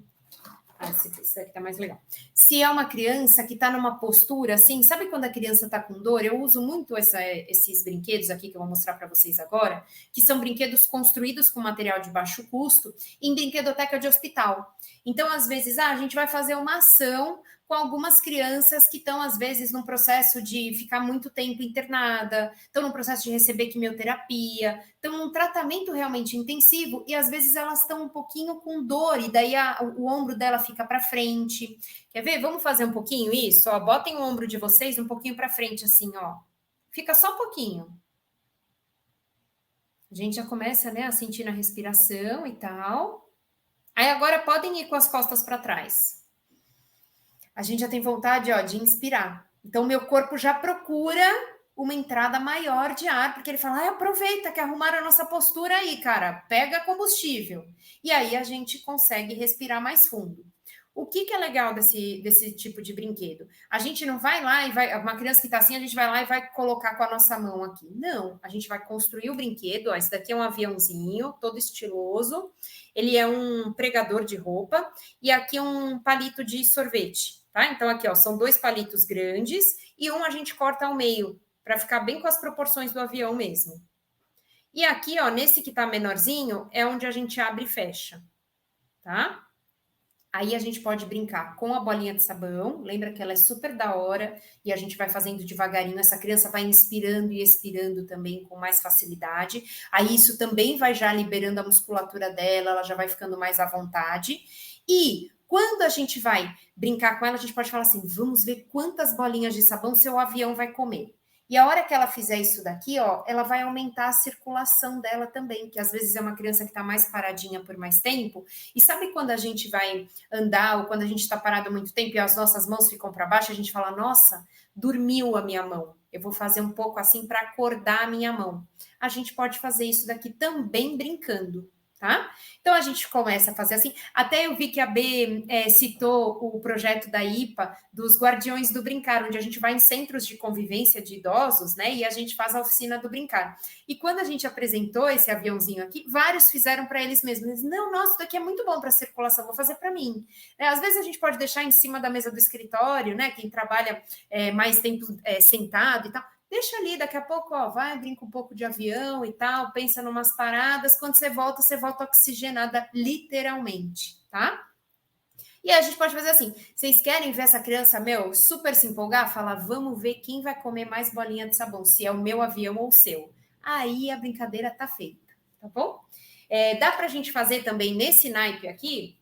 esse aqui tá mais legal. Se é uma criança que tá numa postura assim, sabe quando a criança tá com dor? Eu uso muito esses brinquedos aqui que eu vou mostrar para vocês agora, que são brinquedos construídos com material de baixo custo em brinquedoteca de hospital. Então, às vezes, a gente vai fazer uma ação com algumas crianças que estão, às vezes, num processo de ficar muito tempo internada, estão num processo de receber quimioterapia, estão num tratamento realmente intensivo e, às vezes, elas estão um pouquinho com dor e daí o ombro dela fica para frente. Quer ver? Vamos fazer um pouquinho isso? Ó, botem o ombro de vocês um pouquinho para frente, assim, ó. Fica só um pouquinho. A gente já começa, né, a sentir na respiração e tal. Aí agora podem ir com as costas para trás. A gente já tem vontade, ó, de inspirar. Então, meu corpo já procura uma entrada maior de ar, porque ele fala, aproveita que arrumaram a nossa postura aí, cara, pega combustível. E aí a gente consegue respirar mais fundo. O que é legal desse tipo de brinquedo? A gente não vai lá e vai... Uma criança que está assim, a gente vai lá e vai colocar com a nossa mão aqui. Não, a gente vai construir o brinquedo. Ó, esse daqui é um aviãozinho, todo estiloso. Ele é um pregador de roupa. E aqui é um palito de sorvete, tá? Então, aqui, ó, são 2 palitos grandes e um a gente corta ao meio, para ficar bem com as proporções do avião mesmo. E aqui, ó, nesse que tá menorzinho, é onde a gente abre e fecha, tá? Aí a gente pode brincar com a bolinha de sabão, lembra que ela é super da hora, e a gente vai fazendo devagarinho, essa criança vai inspirando e expirando também com mais facilidade, aí isso também vai já liberando a musculatura dela, ela já vai ficando mais à vontade, e quando a gente vai brincar com ela, a gente pode falar assim, vamos ver quantas bolinhas de sabão seu avião vai comer. E a hora que ela fizer isso daqui, ó, ela vai aumentar a circulação dela também, que às vezes é uma criança que está mais paradinha por mais tempo. E sabe quando a gente vai andar ou quando a gente está parado muito tempo e as nossas mãos ficam para baixo, a gente fala, nossa, dormiu a minha mão. Eu vou fazer um pouco assim para acordar a minha mão. A gente pode fazer isso daqui também brincando. Tá? Então, a gente começa a fazer assim. Até eu vi que a B citou o projeto da IPA, dos Guardiões do Brincar, onde a gente vai em centros de convivência de idosos, né? E a gente faz a oficina do brincar. E quando a gente apresentou esse aviãozinho aqui, vários fizeram para eles mesmos. Eles, não, nossa, isso daqui é muito bom para circulação, vou fazer para mim. Às vezes a gente pode deixar em cima da mesa do escritório, né? Quem trabalha mais tempo sentado e tal. Deixa ali, daqui a pouco, ó, vai, brinca um pouco de avião e tal, pensa em umas paradas, quando você volta oxigenada, literalmente, tá? E aí a gente pode fazer assim, vocês querem ver essa criança, super se empolgar? Fala, vamos ver quem vai comer mais bolinha de sabão, se é o meu avião ou o seu. Aí a brincadeira tá feita, tá bom? Dá pra gente fazer também nesse naipe aqui,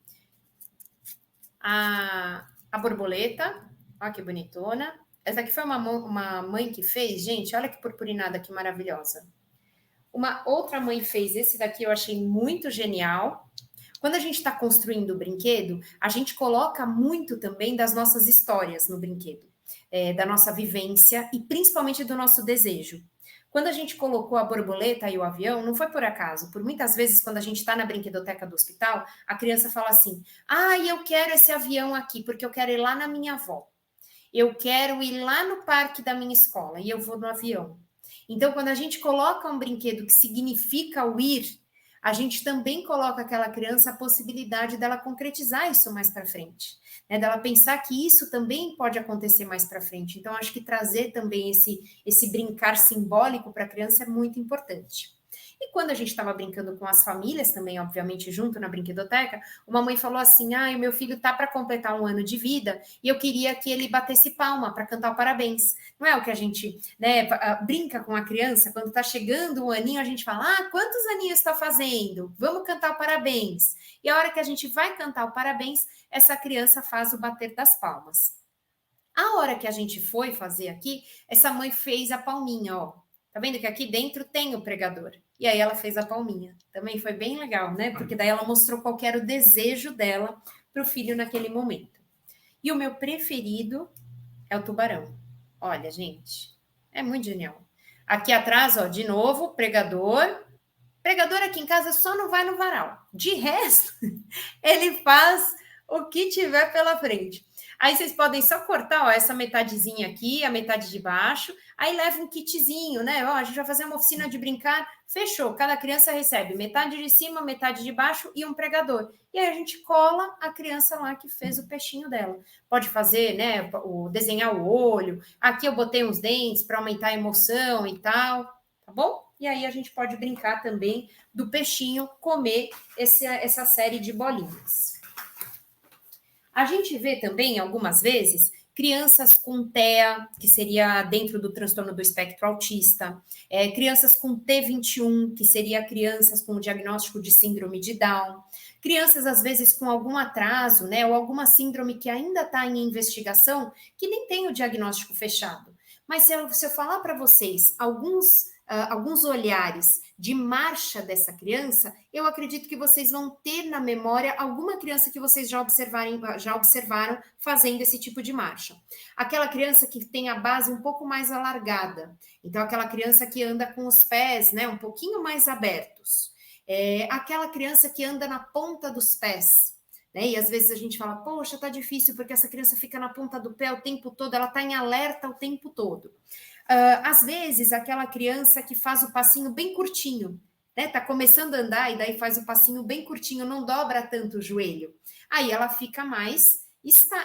a borboleta, ó que bonitona. Essa aqui foi uma mãe que fez, gente, olha que purpurinada, que maravilhosa. Uma outra mãe fez esse daqui, eu achei muito genial. Quando a gente está construindo o brinquedo, a gente coloca muito também das nossas histórias no brinquedo, da nossa vivência e principalmente do nosso desejo. Quando a gente colocou a borboleta e o avião, não foi por acaso. Por muitas vezes, quando a gente está na brinquedoteca do hospital, a criança fala assim: ah, eu quero esse avião aqui, porque eu quero ir lá na minha avó. Eu quero ir lá no parque da minha escola e eu vou no avião. Então, quando a gente coloca um brinquedo que significa o ir, a gente também coloca aquela criança a possibilidade dela concretizar isso mais para frente, né? Dela pensar que isso também pode acontecer mais para frente. Então, acho que trazer também esse brincar simbólico para a criança é muito importante. E quando a gente estava brincando com as famílias também, obviamente, junto na brinquedoteca, uma mãe falou assim: ah, o meu filho tá para completar 1 ano de vida e eu queria que ele batesse palma para cantar o parabéns. Não é o que a gente, né, brinca com a criança, quando está chegando 1 aninho, a gente fala: ah, quantos aninhos está fazendo? Vamos cantar o parabéns. E a hora que a gente vai cantar o parabéns, essa criança faz o bater das palmas. A hora que a gente foi fazer aqui, essa mãe fez a palminha, ó. Tá vendo que aqui dentro tem o pregador? E aí ela fez a palminha. Também foi bem legal, né? Porque daí ela mostrou qual era o desejo dela para o filho naquele momento. E o meu preferido é o tubarão. Olha, gente, é muito genial. Aqui atrás, ó, de novo, pregador. Pregador aqui em casa só não vai no varal. De resto, ele faz o que tiver pela frente. Aí vocês podem só cortar, ó, essa metadezinha aqui, a metade de baixo, aí leva um kitzinho, né? Ó, a gente vai fazer uma oficina de brincar, fechou. Cada criança recebe metade de cima, metade de baixo e um pregador. E aí a gente cola a criança lá que fez o peixinho dela. Pode fazer, né, desenhar o olho. Aqui eu botei uns dentes para aumentar a emoção e tal, tá bom? E aí a gente pode brincar também do peixinho comer essa série de bolinhas. A gente vê também, algumas vezes, crianças com TEA, que seria dentro do transtorno do espectro autista, crianças com T21, que seria crianças com o diagnóstico de síndrome de Down, crianças, às vezes, com algum atraso, né, ou alguma síndrome que ainda está em investigação, que nem tem o diagnóstico fechado. Mas se eu falar para vocês alguns olhares de marcha dessa criança, eu acredito que vocês vão ter na memória alguma criança que vocês já observaram fazendo esse tipo de marcha. Aquela criança que tem a base um pouco mais alargada. Então, aquela criança que anda com os pés, né, um pouquinho mais abertos. Aquela criança que anda na ponta dos pés. Né? E às vezes a gente fala, poxa, tá difícil porque essa criança fica na ponta do pé o tempo todo, ela tá em alerta o tempo todo. Às vezes, aquela criança que faz o passinho bem curtinho, né? Tá começando a andar e daí faz o passinho bem curtinho, não dobra tanto o joelho. Aí ela fica mais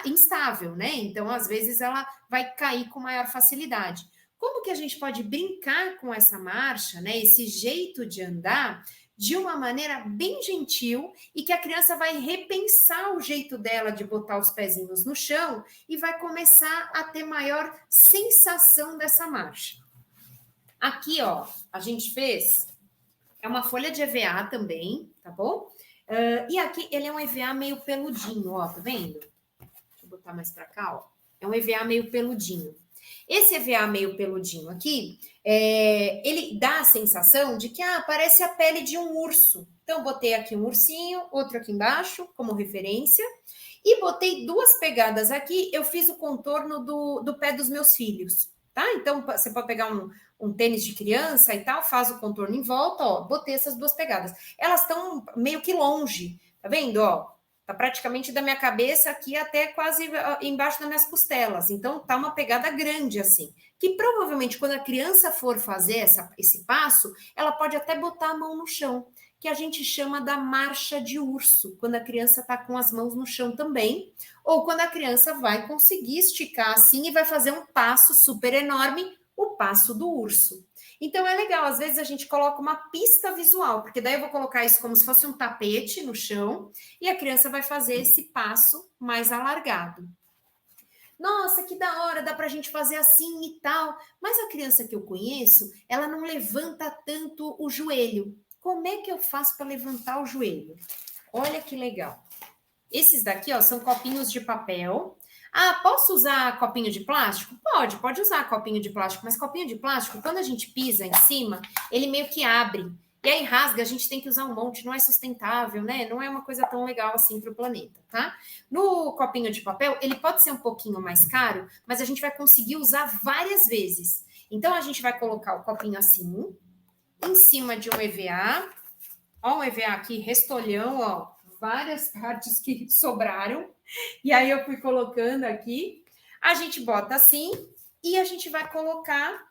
instável, né? Então, às vezes, ela vai cair com maior facilidade. Como que a gente pode brincar com essa marcha, né? Esse jeito de andar de uma maneira bem gentil e que a criança vai repensar o jeito dela de botar os pezinhos no chão e vai começar a ter maior sensação dessa marcha. Aqui, ó, a gente fez, é uma folha de EVA também, tá bom? E aqui ele é um EVA meio peludinho, ó, tá vendo? Deixa eu botar mais pra cá, ó. É um EVA meio peludinho. Esse EVA meio peludinho aqui, ele dá a sensação de que parece a pele de um urso. Então, botei aqui um ursinho, outro aqui embaixo, como referência, e botei 2 pegadas aqui, eu fiz o contorno do pé dos meus filhos, tá? Então, você pode pegar um tênis de criança e tal, faz o contorno em volta, ó, botei essas 2 pegadas. Elas estão meio que longe, tá vendo, ó? Tá praticamente da minha cabeça aqui até quase embaixo das minhas costelas. Então, tá uma pegada grande, assim. Que provavelmente, quando a criança for fazer esse passo, ela pode até botar a mão no chão, que a gente chama da marcha de urso, quando a criança tá com as mãos no chão também, ou quando a criança vai conseguir esticar assim e vai fazer um passo super enorme, o passo do urso. Então, é legal, às vezes a gente coloca uma pista visual, porque daí eu vou colocar isso como se fosse um tapete no chão, e a criança vai fazer esse passo mais alargado. Nossa, que da hora, dá pra gente fazer assim e tal. Mas a criança que eu conheço, ela não levanta tanto o joelho. Como é que eu faço para levantar o joelho? Olha que legal. Esses daqui, ó, são copinhos de papel. Ah, posso usar copinho de plástico? Pode usar copinho de plástico, mas copinho de plástico, quando a gente pisa em cima, ele meio que abre. E aí rasga, a gente tem que usar um monte, não é sustentável, né? Não é uma coisa tão legal assim para o planeta, tá? No copinho de papel, ele pode ser um pouquinho mais caro, mas a gente vai conseguir usar várias vezes. Então, a gente vai colocar o copinho assim, em cima de um EVA. Ó, um EVA aqui, restolhão, ó, várias partes que sobraram. E aí eu fui colocando aqui. A gente bota assim e a gente vai colocar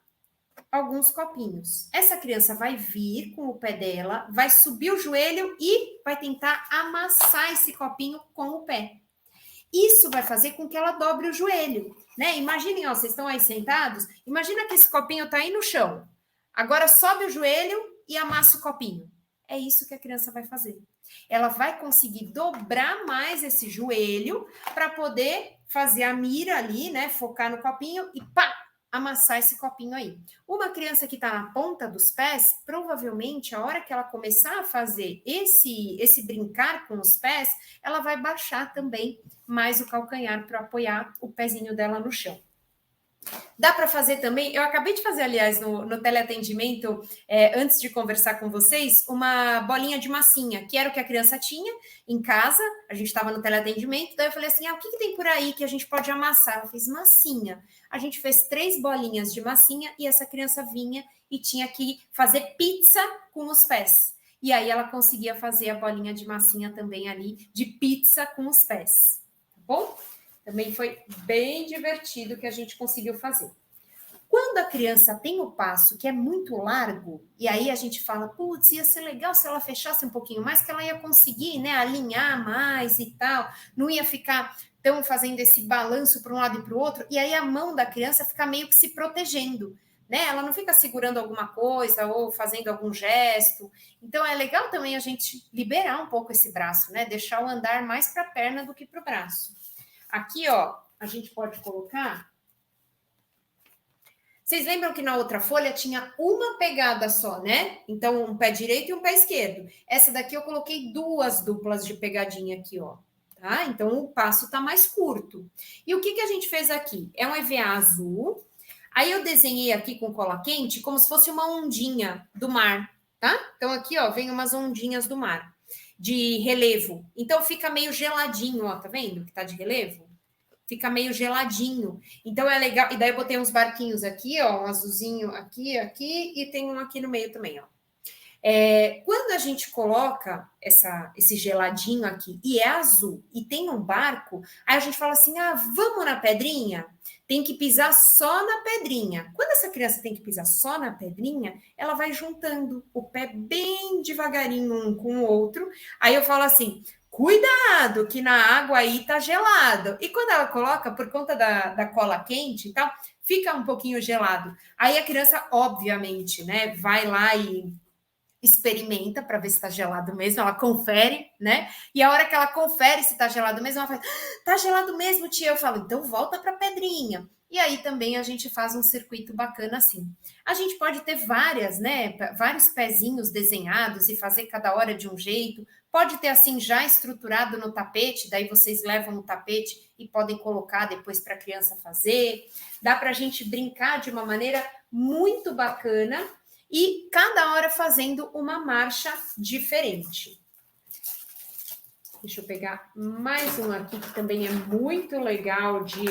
alguns copinhos. Essa criança vai vir com o pé dela, vai subir o joelho e vai tentar amassar esse copinho com o pé. Isso vai fazer com que ela dobre o joelho, né? Imaginem, ó, vocês estão aí sentados, imagina que esse copinho tá aí no chão. Agora sobe o joelho e amassa o copinho. É isso que a criança vai fazer. Ela vai conseguir dobrar mais esse joelho para poder fazer a mira ali, né? Focar no copinho e pá, amassar esse copinho aí. Uma criança que está na ponta dos pés, provavelmente, a hora que ela começar a fazer esse brincar com os pés, ela vai baixar também mais o calcanhar para apoiar o pezinho dela no chão. Dá para fazer também, eu acabei de fazer, aliás, no teleatendimento, antes de conversar com vocês, uma bolinha de massinha, que era o que a criança tinha em casa, a gente estava no teleatendimento, daí eu falei assim, o que tem por aí que a gente pode amassar? Ela fez massinha. A gente fez 3 bolinhas de massinha e essa criança vinha e tinha que fazer pizza com os pés. E aí ela conseguia fazer a bolinha de massinha também ali, de pizza com os pés. Tá bom? Também foi bem divertido que a gente conseguiu fazer. Quando a criança tem o passo que é muito largo, e aí a gente fala, putz, ia ser legal se ela fechasse um pouquinho mais, que ela ia conseguir, né, alinhar mais e tal, não ia ficar tão fazendo esse balanço para um lado e para o outro, e aí a mão da criança fica meio que se protegendo, né? Ela não fica segurando alguma coisa ou fazendo algum gesto. Então é legal também a gente liberar um pouco esse braço, né? Deixar o andar mais para a perna do que para o braço. Aqui, ó, a gente pode colocar. Vocês lembram que na outra folha tinha uma pegada só, né? Então, um pé direito e um pé esquerdo. Essa daqui eu coloquei 2 duplas de pegadinha aqui, ó. Tá? Então, o passo tá mais curto. E o que a gente fez aqui? É um EVA azul. Aí eu desenhei aqui com cola quente como se fosse uma ondinha do mar, tá? Então, aqui, ó, vem umas ondinhas do mar de relevo. Então, fica meio geladinho, ó, tá vendo que tá de relevo? Fica meio geladinho. Então, é legal. E daí eu botei uns barquinhos aqui, ó, um azulzinho aqui, e tem um aqui no meio também, ó. Quando a gente coloca esse geladinho aqui e é azul e tem um barco, aí a gente fala assim, vamos na pedrinha? Tem que pisar só na pedrinha. Quando essa criança tem que pisar só na pedrinha, ela vai juntando o pé bem devagarinho um com o outro. Aí eu falo assim, cuidado que na água aí tá gelado. E quando ela coloca, por conta da cola quente e tal, fica um pouquinho gelado. Aí a criança, obviamente, né, vai lá e experimenta para ver se está gelado mesmo, ela confere, né? E a hora que ela confere se está gelado mesmo, ela fala, tá gelado mesmo, tia. Eu falo, então volta para a pedrinha. E aí também a gente faz um circuito bacana assim. A gente pode ter várias, né? Vários pezinhos desenhados e fazer cada hora de um jeito. Pode ter assim já estruturado no tapete, daí vocês levam o tapete e podem colocar depois para a criança fazer. Dá para a gente brincar de uma maneira muito bacana e cada hora fazendo uma marcha diferente. Deixa eu pegar mais um aqui que também é muito legal de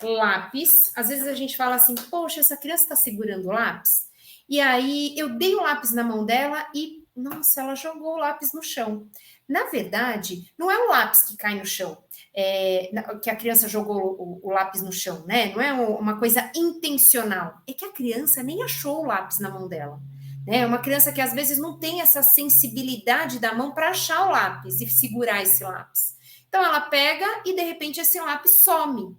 lápis. Às vezes a gente fala assim, poxa, essa criança está segurando o lápis. E aí eu dei o lápis na mão dela e, nossa, ela jogou o lápis no chão. Na verdade, não é o lápis que cai no chão, que a criança jogou o lápis no chão, né? Não é uma coisa intencional. É que a criança nem achou o lápis na mão dela. Né? É uma criança que às vezes não tem essa sensibilidade da mão para achar o lápis e segurar esse lápis. Então ela pega e de repente esse lápis some.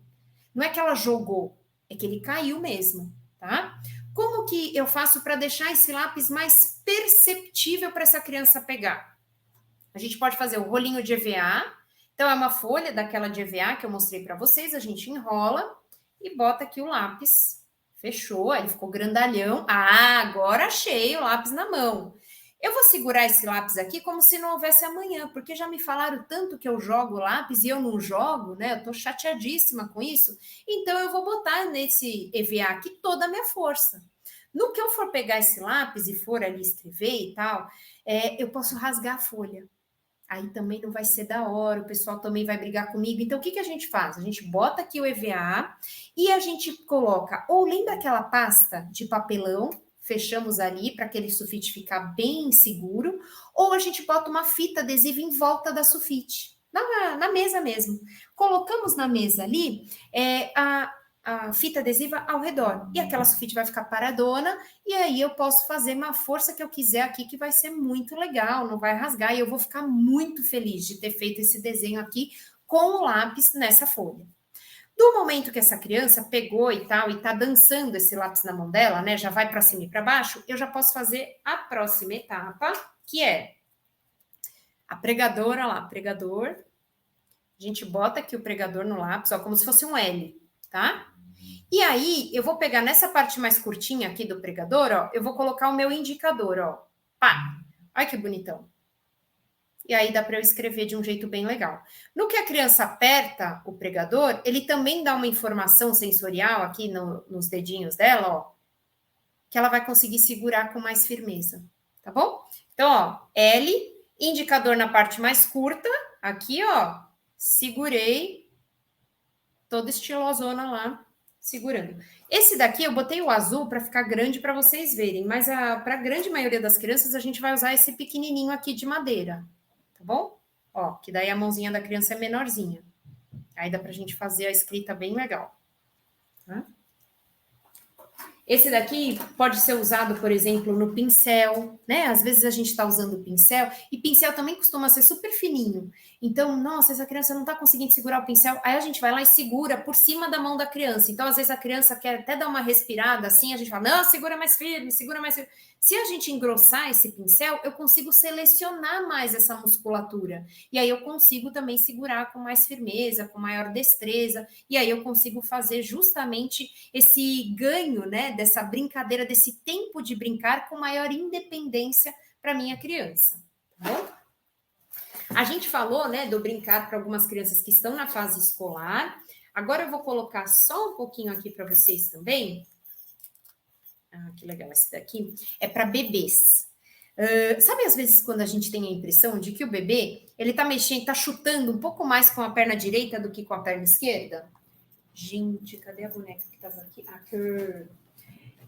Não é que ela jogou, é que ele caiu mesmo, tá? Como que eu faço para deixar esse lápis mais perceptível para essa criança pegar? A gente pode fazer o rolinho de EVA. Então, é uma folha daquela de EVA que eu mostrei para vocês. A gente enrola e bota aqui o lápis. Fechou, aí ficou grandalhão. Agora achei o lápis na mão. Eu vou segurar esse lápis aqui como se não houvesse amanhã, porque já me falaram tanto que eu jogo lápis e eu não jogo, né? Eu tô chateadíssima com isso. Então, eu vou botar nesse EVA aqui toda a minha força. No que eu for pegar esse lápis e for ali escrever e tal, eu posso rasgar a folha. Aí também não vai ser da hora, o pessoal também vai brigar comigo. Então, o que a gente faz? A gente bota aqui o EVA e a gente coloca, ou lembra aquela pasta de papelão, fechamos ali para aquele sulfite ficar bem seguro, ou a gente bota uma fita adesiva em volta da sulfite, na mesa mesmo. Colocamos na mesa ali a fita adesiva ao redor, e aquela sulfite vai ficar paradona, e aí eu posso fazer uma força que eu quiser aqui, que vai ser muito legal, não vai rasgar, e eu vou ficar muito feliz de ter feito esse desenho aqui com o lápis nessa folha. Do momento que essa criança pegou e tal, e tá dançando esse lápis na mão dela, né, já vai para cima e para baixo, eu já posso fazer a próxima etapa, que é a pregadora lá, pregador. A gente bota aqui o pregador no lápis, ó, como se fosse um L, tá? E aí, eu vou pegar nessa parte mais curtinha aqui do pregador, ó, eu vou colocar o meu indicador, ó. Pá! Olha que bonitão. E aí dá para eu escrever de um jeito bem legal. No que a criança aperta o pregador, ele também dá uma informação sensorial aqui nos dedinhos dela, ó, que ela vai conseguir segurar com mais firmeza, tá bom? Então, ó, L, indicador na parte mais curta, aqui, ó, segurei, toda estilosona lá, segurando. Esse daqui eu botei o azul para ficar grande para vocês verem, mas para a grande maioria das crianças a gente vai usar esse pequenininho aqui de madeira, tá bom? Ó, que daí a mãozinha da criança é menorzinha. Aí dá pra gente fazer a escrita bem legal. Tá? Esse daqui pode ser usado, por exemplo, no pincel, né? Às vezes a gente está usando o pincel, e pincel também costuma ser super fininho. Então, nossa, essa criança não está conseguindo segurar o pincel, aí a gente vai lá e segura por cima da mão da criança. Então, às vezes a criança quer até dar uma respirada assim, a gente fala, não, segura mais firme, segura mais firme. Se a gente engrossar esse pincel, eu consigo selecionar mais essa musculatura. E aí eu consigo também segurar com mais firmeza, com maior destreza, e aí eu consigo fazer justamente esse ganho, né, dessa brincadeira, desse tempo de brincar com maior independência para minha criança. Tá bom? A gente falou, né, do brincar para algumas crianças que estão na fase escolar. Agora eu vou colocar só um pouquinho aqui para vocês também. Ah, que legal, esse daqui é para bebês. Sabe, às vezes, quando a gente tem a impressão de que o bebê, ele tá mexendo, tá chutando um pouco mais com a perna direita do que com a perna esquerda? Gente, cadê a boneca que tava aqui? Aqui.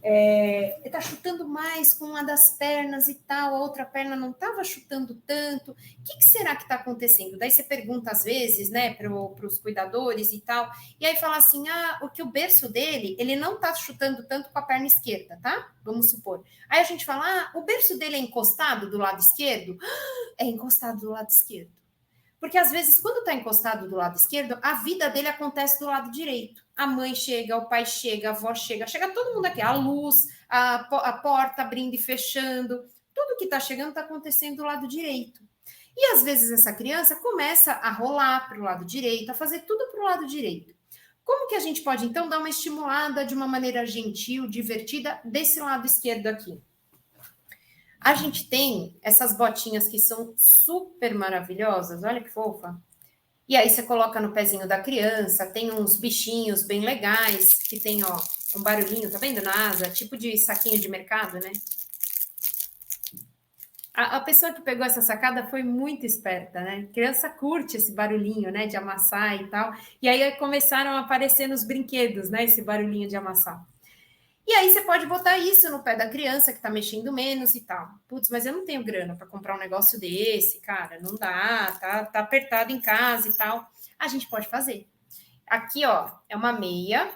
Ele tá chutando mais com uma das pernas e tal, a outra perna não estava chutando tanto. O que será que está acontecendo? Daí você pergunta às vezes, né, para os cuidadores e tal, e aí fala assim, o que o berço dele, ele não tá chutando tanto com a perna esquerda, tá? Vamos supor. Aí a gente fala, o berço dele é encostado do lado esquerdo? É encostado do lado esquerdo. Porque, às vezes, quando está encostado do lado esquerdo, a vida dele acontece do lado direito. A mãe chega, o pai chega, a avó chega, chega todo mundo aqui. A luz, a porta abrindo e fechando. Tudo que está chegando está acontecendo do lado direito. E, às vezes, essa criança começa a rolar para o lado direito, a fazer tudo para o lado direito. Como que a gente pode, então, dar uma estimulada de uma maneira gentil, divertida, desse lado esquerdo aqui? A gente tem essas botinhas que são super maravilhosas, olha que fofa. E aí você coloca no pezinho da criança, tem uns bichinhos bem legais, que tem, ó, um barulhinho, tá vendo na asa? Tipo de saquinho de mercado, né? A pessoa que pegou essa sacada foi muito esperta, né? A criança curte esse barulhinho, né, de amassar e tal. E aí começaram a aparecer nos brinquedos, né, esse barulhinho de amassar. E aí você pode botar isso no pé da criança que tá mexendo menos e tal. Putz, mas eu não tenho grana para comprar um negócio desse, cara, não dá, tá apertado em casa e tal. A gente pode fazer. Aqui, ó, é uma meia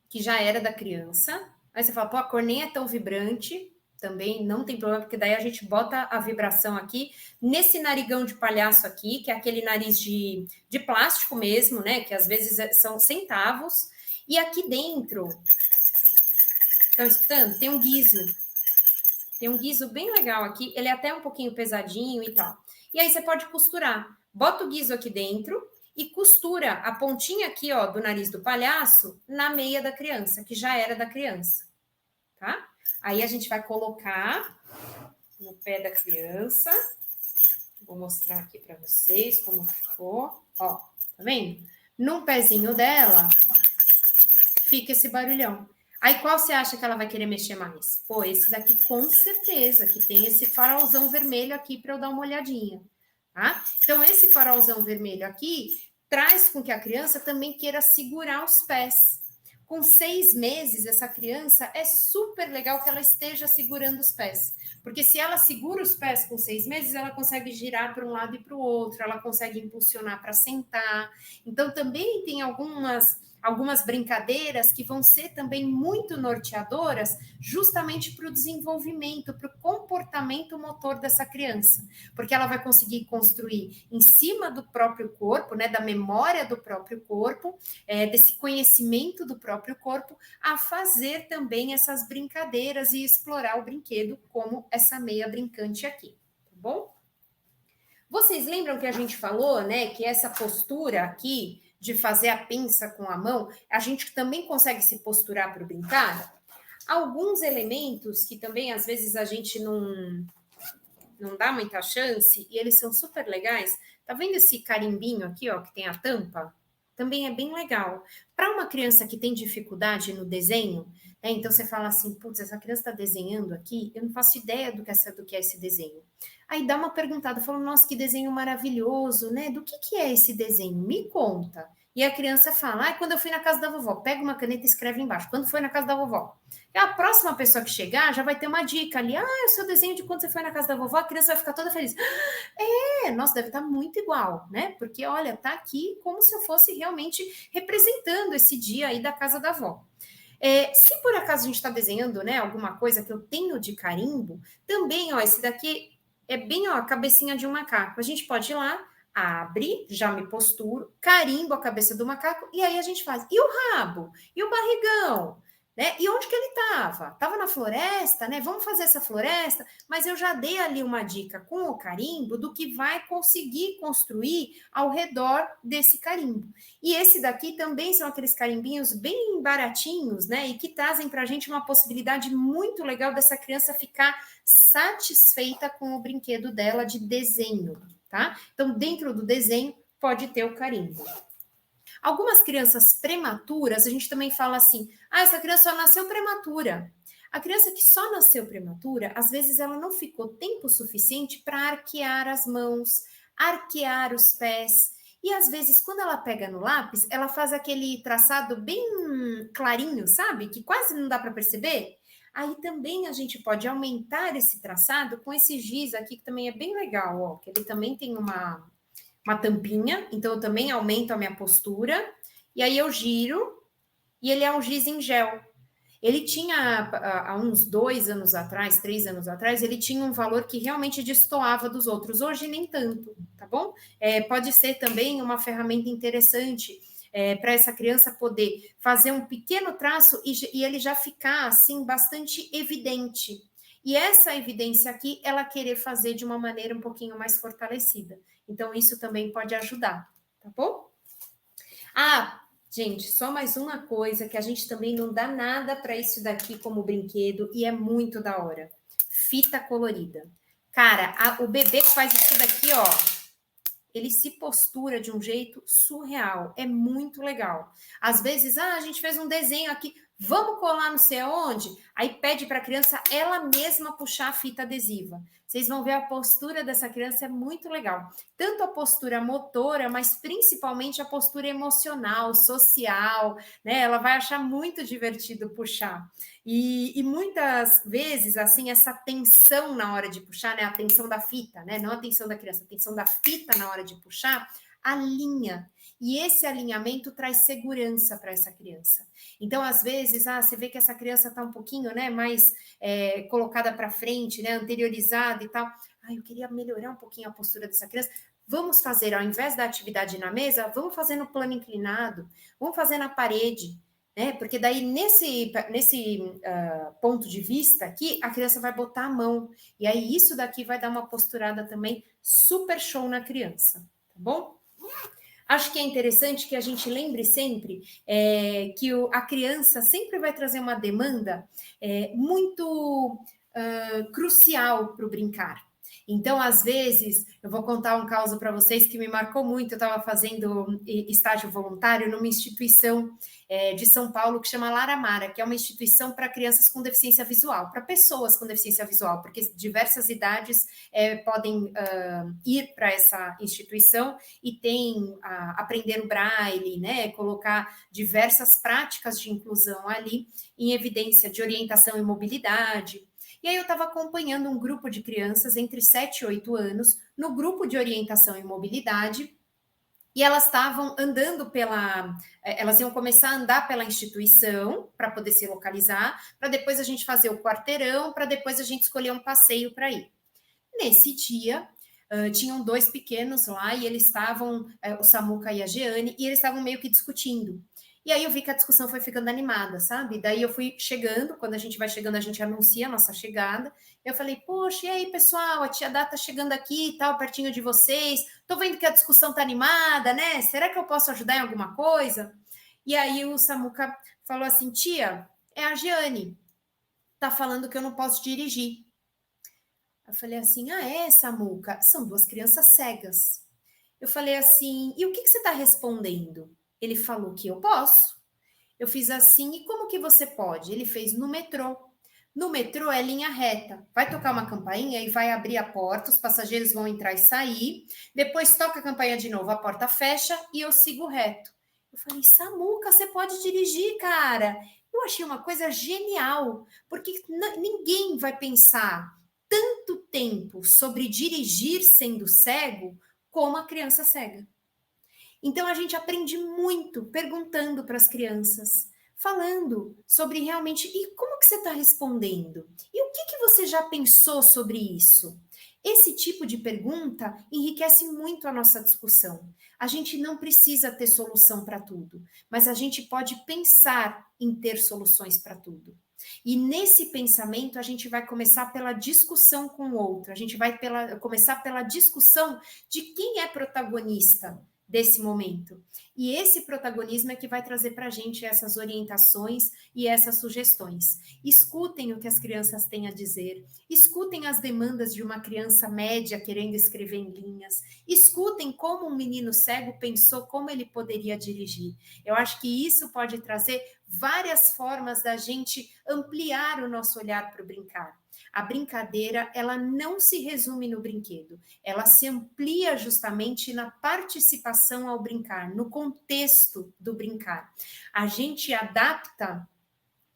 que já era da criança. Aí você fala, pô, a cor nem é tão vibrante, também não tem problema, porque daí a gente bota a vibração aqui nesse narigão de palhaço aqui, que é aquele nariz de plástico mesmo, né, que às vezes são centavos. E aqui dentro... Estão escutando? Tem um guiso. Tem um guiso bem legal aqui. Ele é até um pouquinho pesadinho e tal. E aí você pode costurar. Bota o guiso aqui dentro e costura a pontinha aqui, ó, do nariz do palhaço na meia da criança, que já era da criança. Tá? Aí a gente vai colocar no pé da criança. Vou mostrar aqui para vocês como ficou. Ó, tá vendo? Num pezinho dela, fica esse barulhão. Aí qual você acha que ela vai querer mexer mais? Pô, esse daqui com certeza, que tem esse farolzão vermelho aqui para eu dar uma olhadinha, tá? Então, esse farolzão vermelho aqui traz com que a criança também queira segurar os pés. Com 6 meses, essa criança é super legal que ela esteja segurando os pés. Porque se ela segura os pés com 6 meses, ela consegue girar para um lado e para o outro, ela consegue impulsionar para sentar. Então, também tem algumas brincadeiras que vão ser também muito norteadoras justamente para o desenvolvimento, para o comportamento motor dessa criança, porque ela vai conseguir construir em cima do próprio corpo, né, da memória do próprio corpo, desse conhecimento do próprio corpo, a fazer também essas brincadeiras e explorar o brinquedo como essa meia brincante aqui, tá bom? Vocês lembram que a gente falou, né, que essa postura aqui de fazer a pinça com a mão, a gente também consegue se posturar para o brincar? Alguns elementos que também, às vezes, a gente não dá muita chance, e eles são super legais. Tá vendo esse carimbinho aqui, ó, que tem a tampa? Também é bem legal. Para uma criança que tem dificuldade no desenho, né, então você fala assim, putz, essa criança está desenhando aqui, eu não faço ideia do que é esse desenho. Aí dá uma perguntada, fala, nossa, que desenho maravilhoso, né? Do que é esse desenho? Me conta. E a criança fala, quando eu fui na casa da vovó, pega uma caneta e escreve embaixo, quando foi na casa da vovó. E a próxima pessoa que chegar já vai ter uma dica ali, é o seu desenho de quando você foi na casa da vovó, a criança vai ficar toda feliz. Nossa, deve estar muito igual, né? Porque, olha, tá aqui como se eu fosse realmente representando esse dia aí da casa da avó. Se por acaso a gente está desenhando, né, alguma coisa que eu tenho de carimbo, também, ó, esse daqui é bem, ó, a cabecinha de um macaco. A gente pode ir lá, abre, já me posturo, carimbo a cabeça do macaco, e aí a gente faz. E o rabo? E o barrigão? Né? E onde que ele estava? Estava na floresta, né? Vamos fazer essa floresta, mas eu já dei ali uma dica com o carimbo do que vai conseguir construir ao redor desse carimbo. E esse daqui também são aqueles carimbinhos bem baratinhos, né? E que trazem para a gente uma possibilidade muito legal dessa criança ficar satisfeita com o brinquedo dela de desenho, tá? Então, dentro do desenho, pode ter o carimbo. Algumas crianças prematuras, a gente também fala assim, essa criança só nasceu prematura. A criança que só nasceu prematura, às vezes ela não ficou tempo suficiente para arquear as mãos, arquear os pés. E às vezes, quando ela pega no lápis, ela faz aquele traçado bem clarinho, sabe? Que quase não dá para perceber. Aí também a gente pode aumentar esse traçado com esse giz aqui, que também é bem legal, ó. Que ele também tem uma tampinha, então eu também aumento a minha postura, e aí eu giro, e ele é um giz em gel. Ele tinha, há uns 2 anos atrás, 3 anos atrás, ele tinha um valor que realmente destoava dos outros, hoje nem tanto, tá bom? Pode ser também uma ferramenta interessante para essa criança poder fazer um pequeno traço e ele já ficar, assim, bastante evidente. E essa evidência aqui, ela querer fazer de uma maneira um pouquinho mais fortalecida. Então, isso também pode ajudar, tá bom? Gente, só mais uma coisa, que a gente também não dá nada para isso daqui como brinquedo, e é muito da hora. Fita colorida. Cara, o bebê que faz isso daqui, ó, ele se postura de um jeito surreal. É muito legal. Às vezes, a gente fez um desenho aqui, vamos colar não sei aonde? Aí pede para a criança ela mesma puxar a fita adesiva. Vocês vão ver a postura dessa criança, é muito legal. Tanto a postura motora, mas principalmente a postura emocional, social, né? Ela vai achar muito divertido puxar. E muitas vezes, assim, essa tensão na hora de puxar, né? A tensão da fita, né? Não a tensão da criança, a tensão da fita na hora de puxar, alinha. E esse alinhamento traz segurança para essa criança. Então, às vezes, você vê que essa criança está um pouquinho, né, mais colocada para frente, né, anteriorizada e tal. Eu queria melhorar um pouquinho a postura dessa criança. Vamos fazer, ao invés da atividade na mesa, vamos fazer no plano inclinado, vamos fazer na parede, né? Porque daí, nesse ponto de vista aqui, a criança vai botar a mão. E aí, isso daqui vai dar uma posturada também super show na criança, tá bom? Acho que é interessante que a gente lembre sempre que a criança sempre vai trazer uma demanda muito crucial para o brincar. Então, às vezes, eu vou contar um caso para vocês que me marcou muito. Eu estava fazendo estágio voluntário numa instituição de São Paulo que chama Laramara, que é uma instituição para crianças com deficiência visual, para pessoas com deficiência visual, porque diversas idades podem ir para essa instituição e tem aprender o braille, né, colocar diversas práticas de inclusão ali em evidência de orientação e mobilidade. E aí eu estava acompanhando um grupo de crianças entre 7 e 8 anos, no grupo de orientação e mobilidade, e elas estavam andando elas iam começar a andar pela instituição para poder se localizar, para depois a gente fazer o quarteirão, para depois a gente escolher um passeio para ir. Nesse dia, tinham 2 pequenos lá e eles estavam, o Samuca e a Jeane, e eles estavam meio que discutindo. E aí eu vi que a discussão foi ficando animada, sabe? Daí eu fui chegando, quando a gente vai chegando, a gente anuncia a nossa chegada. Eu falei, poxa, e aí, pessoal, a tia Dá tá chegando aqui e tal, pertinho de vocês. Tô vendo que a discussão tá animada, né? Será que eu posso ajudar em alguma coisa? E aí o Samuca falou assim, tia, é a Jeane. Tá falando que eu não posso dirigir. Eu falei assim, Samuca? São 2 crianças cegas. Eu falei assim, e o que você tá respondendo? Ele falou que eu posso. Eu fiz assim, e como que você pode? Ele fez no metrô. No metrô é linha reta. Vai tocar uma campainha e vai abrir a porta, os passageiros vão entrar e sair. Depois toca a campainha de novo, a porta fecha e eu sigo reto. Eu falei, Samuca, você pode dirigir, cara. Eu achei uma coisa genial, porque ninguém vai pensar tanto tempo sobre dirigir sendo cego como a criança cega. Então, a gente aprende muito perguntando para as crianças, falando sobre realmente, e como que você está respondendo? E o que você já pensou sobre isso? Esse tipo de pergunta enriquece muito a nossa discussão. A gente não precisa ter solução para tudo, mas a gente pode pensar em ter soluções para tudo. E nesse pensamento, a gente vai começar pela discussão com o outro, a gente vai começar pela discussão de quem é protagonista desse momento. E esse protagonismo é que vai trazer para a gente essas orientações e essas sugestões. Escutem o que as crianças têm a dizer, escutem as demandas de uma criança média querendo escrever em linhas, escutem como um menino cego pensou como ele poderia dirigir. Eu acho que isso pode trazer várias formas da gente ampliar o nosso olhar para o brincar. A brincadeira, ela não se resume no brinquedo, ela se amplia justamente na participação ao brincar, no contexto do brincar. A gente adapta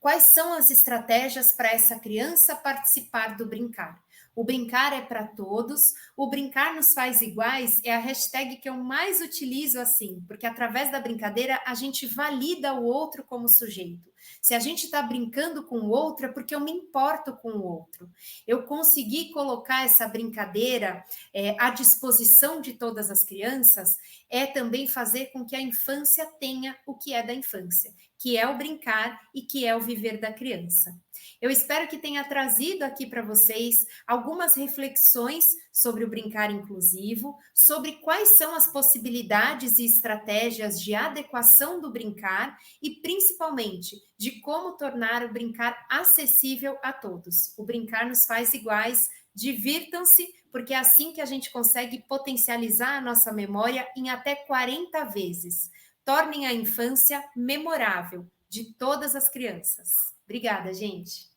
quais são as estratégias para essa criança participar do brincar. O brincar é para todos, o brincar nos faz iguais é a hashtag que eu mais utilizo assim, porque através da brincadeira a gente valida o outro como sujeito. Se a gente está brincando com o outro é porque eu me importo com o outro. Eu consegui colocar essa brincadeira à disposição de todas as crianças, é também fazer com que a infância tenha o que é da infância, que é o brincar e que é o viver da criança. Eu espero que tenha trazido aqui para vocês algumas reflexões sobre o brincar inclusivo, sobre quais são as possibilidades e estratégias de adequação do brincar e, principalmente, de como tornar o brincar acessível a todos. O brincar nos faz iguais, divirtam-se, porque é assim que a gente consegue potencializar a nossa memória em até 40 vezes. Tornem a infância memorável de todas as crianças. Obrigada, gente.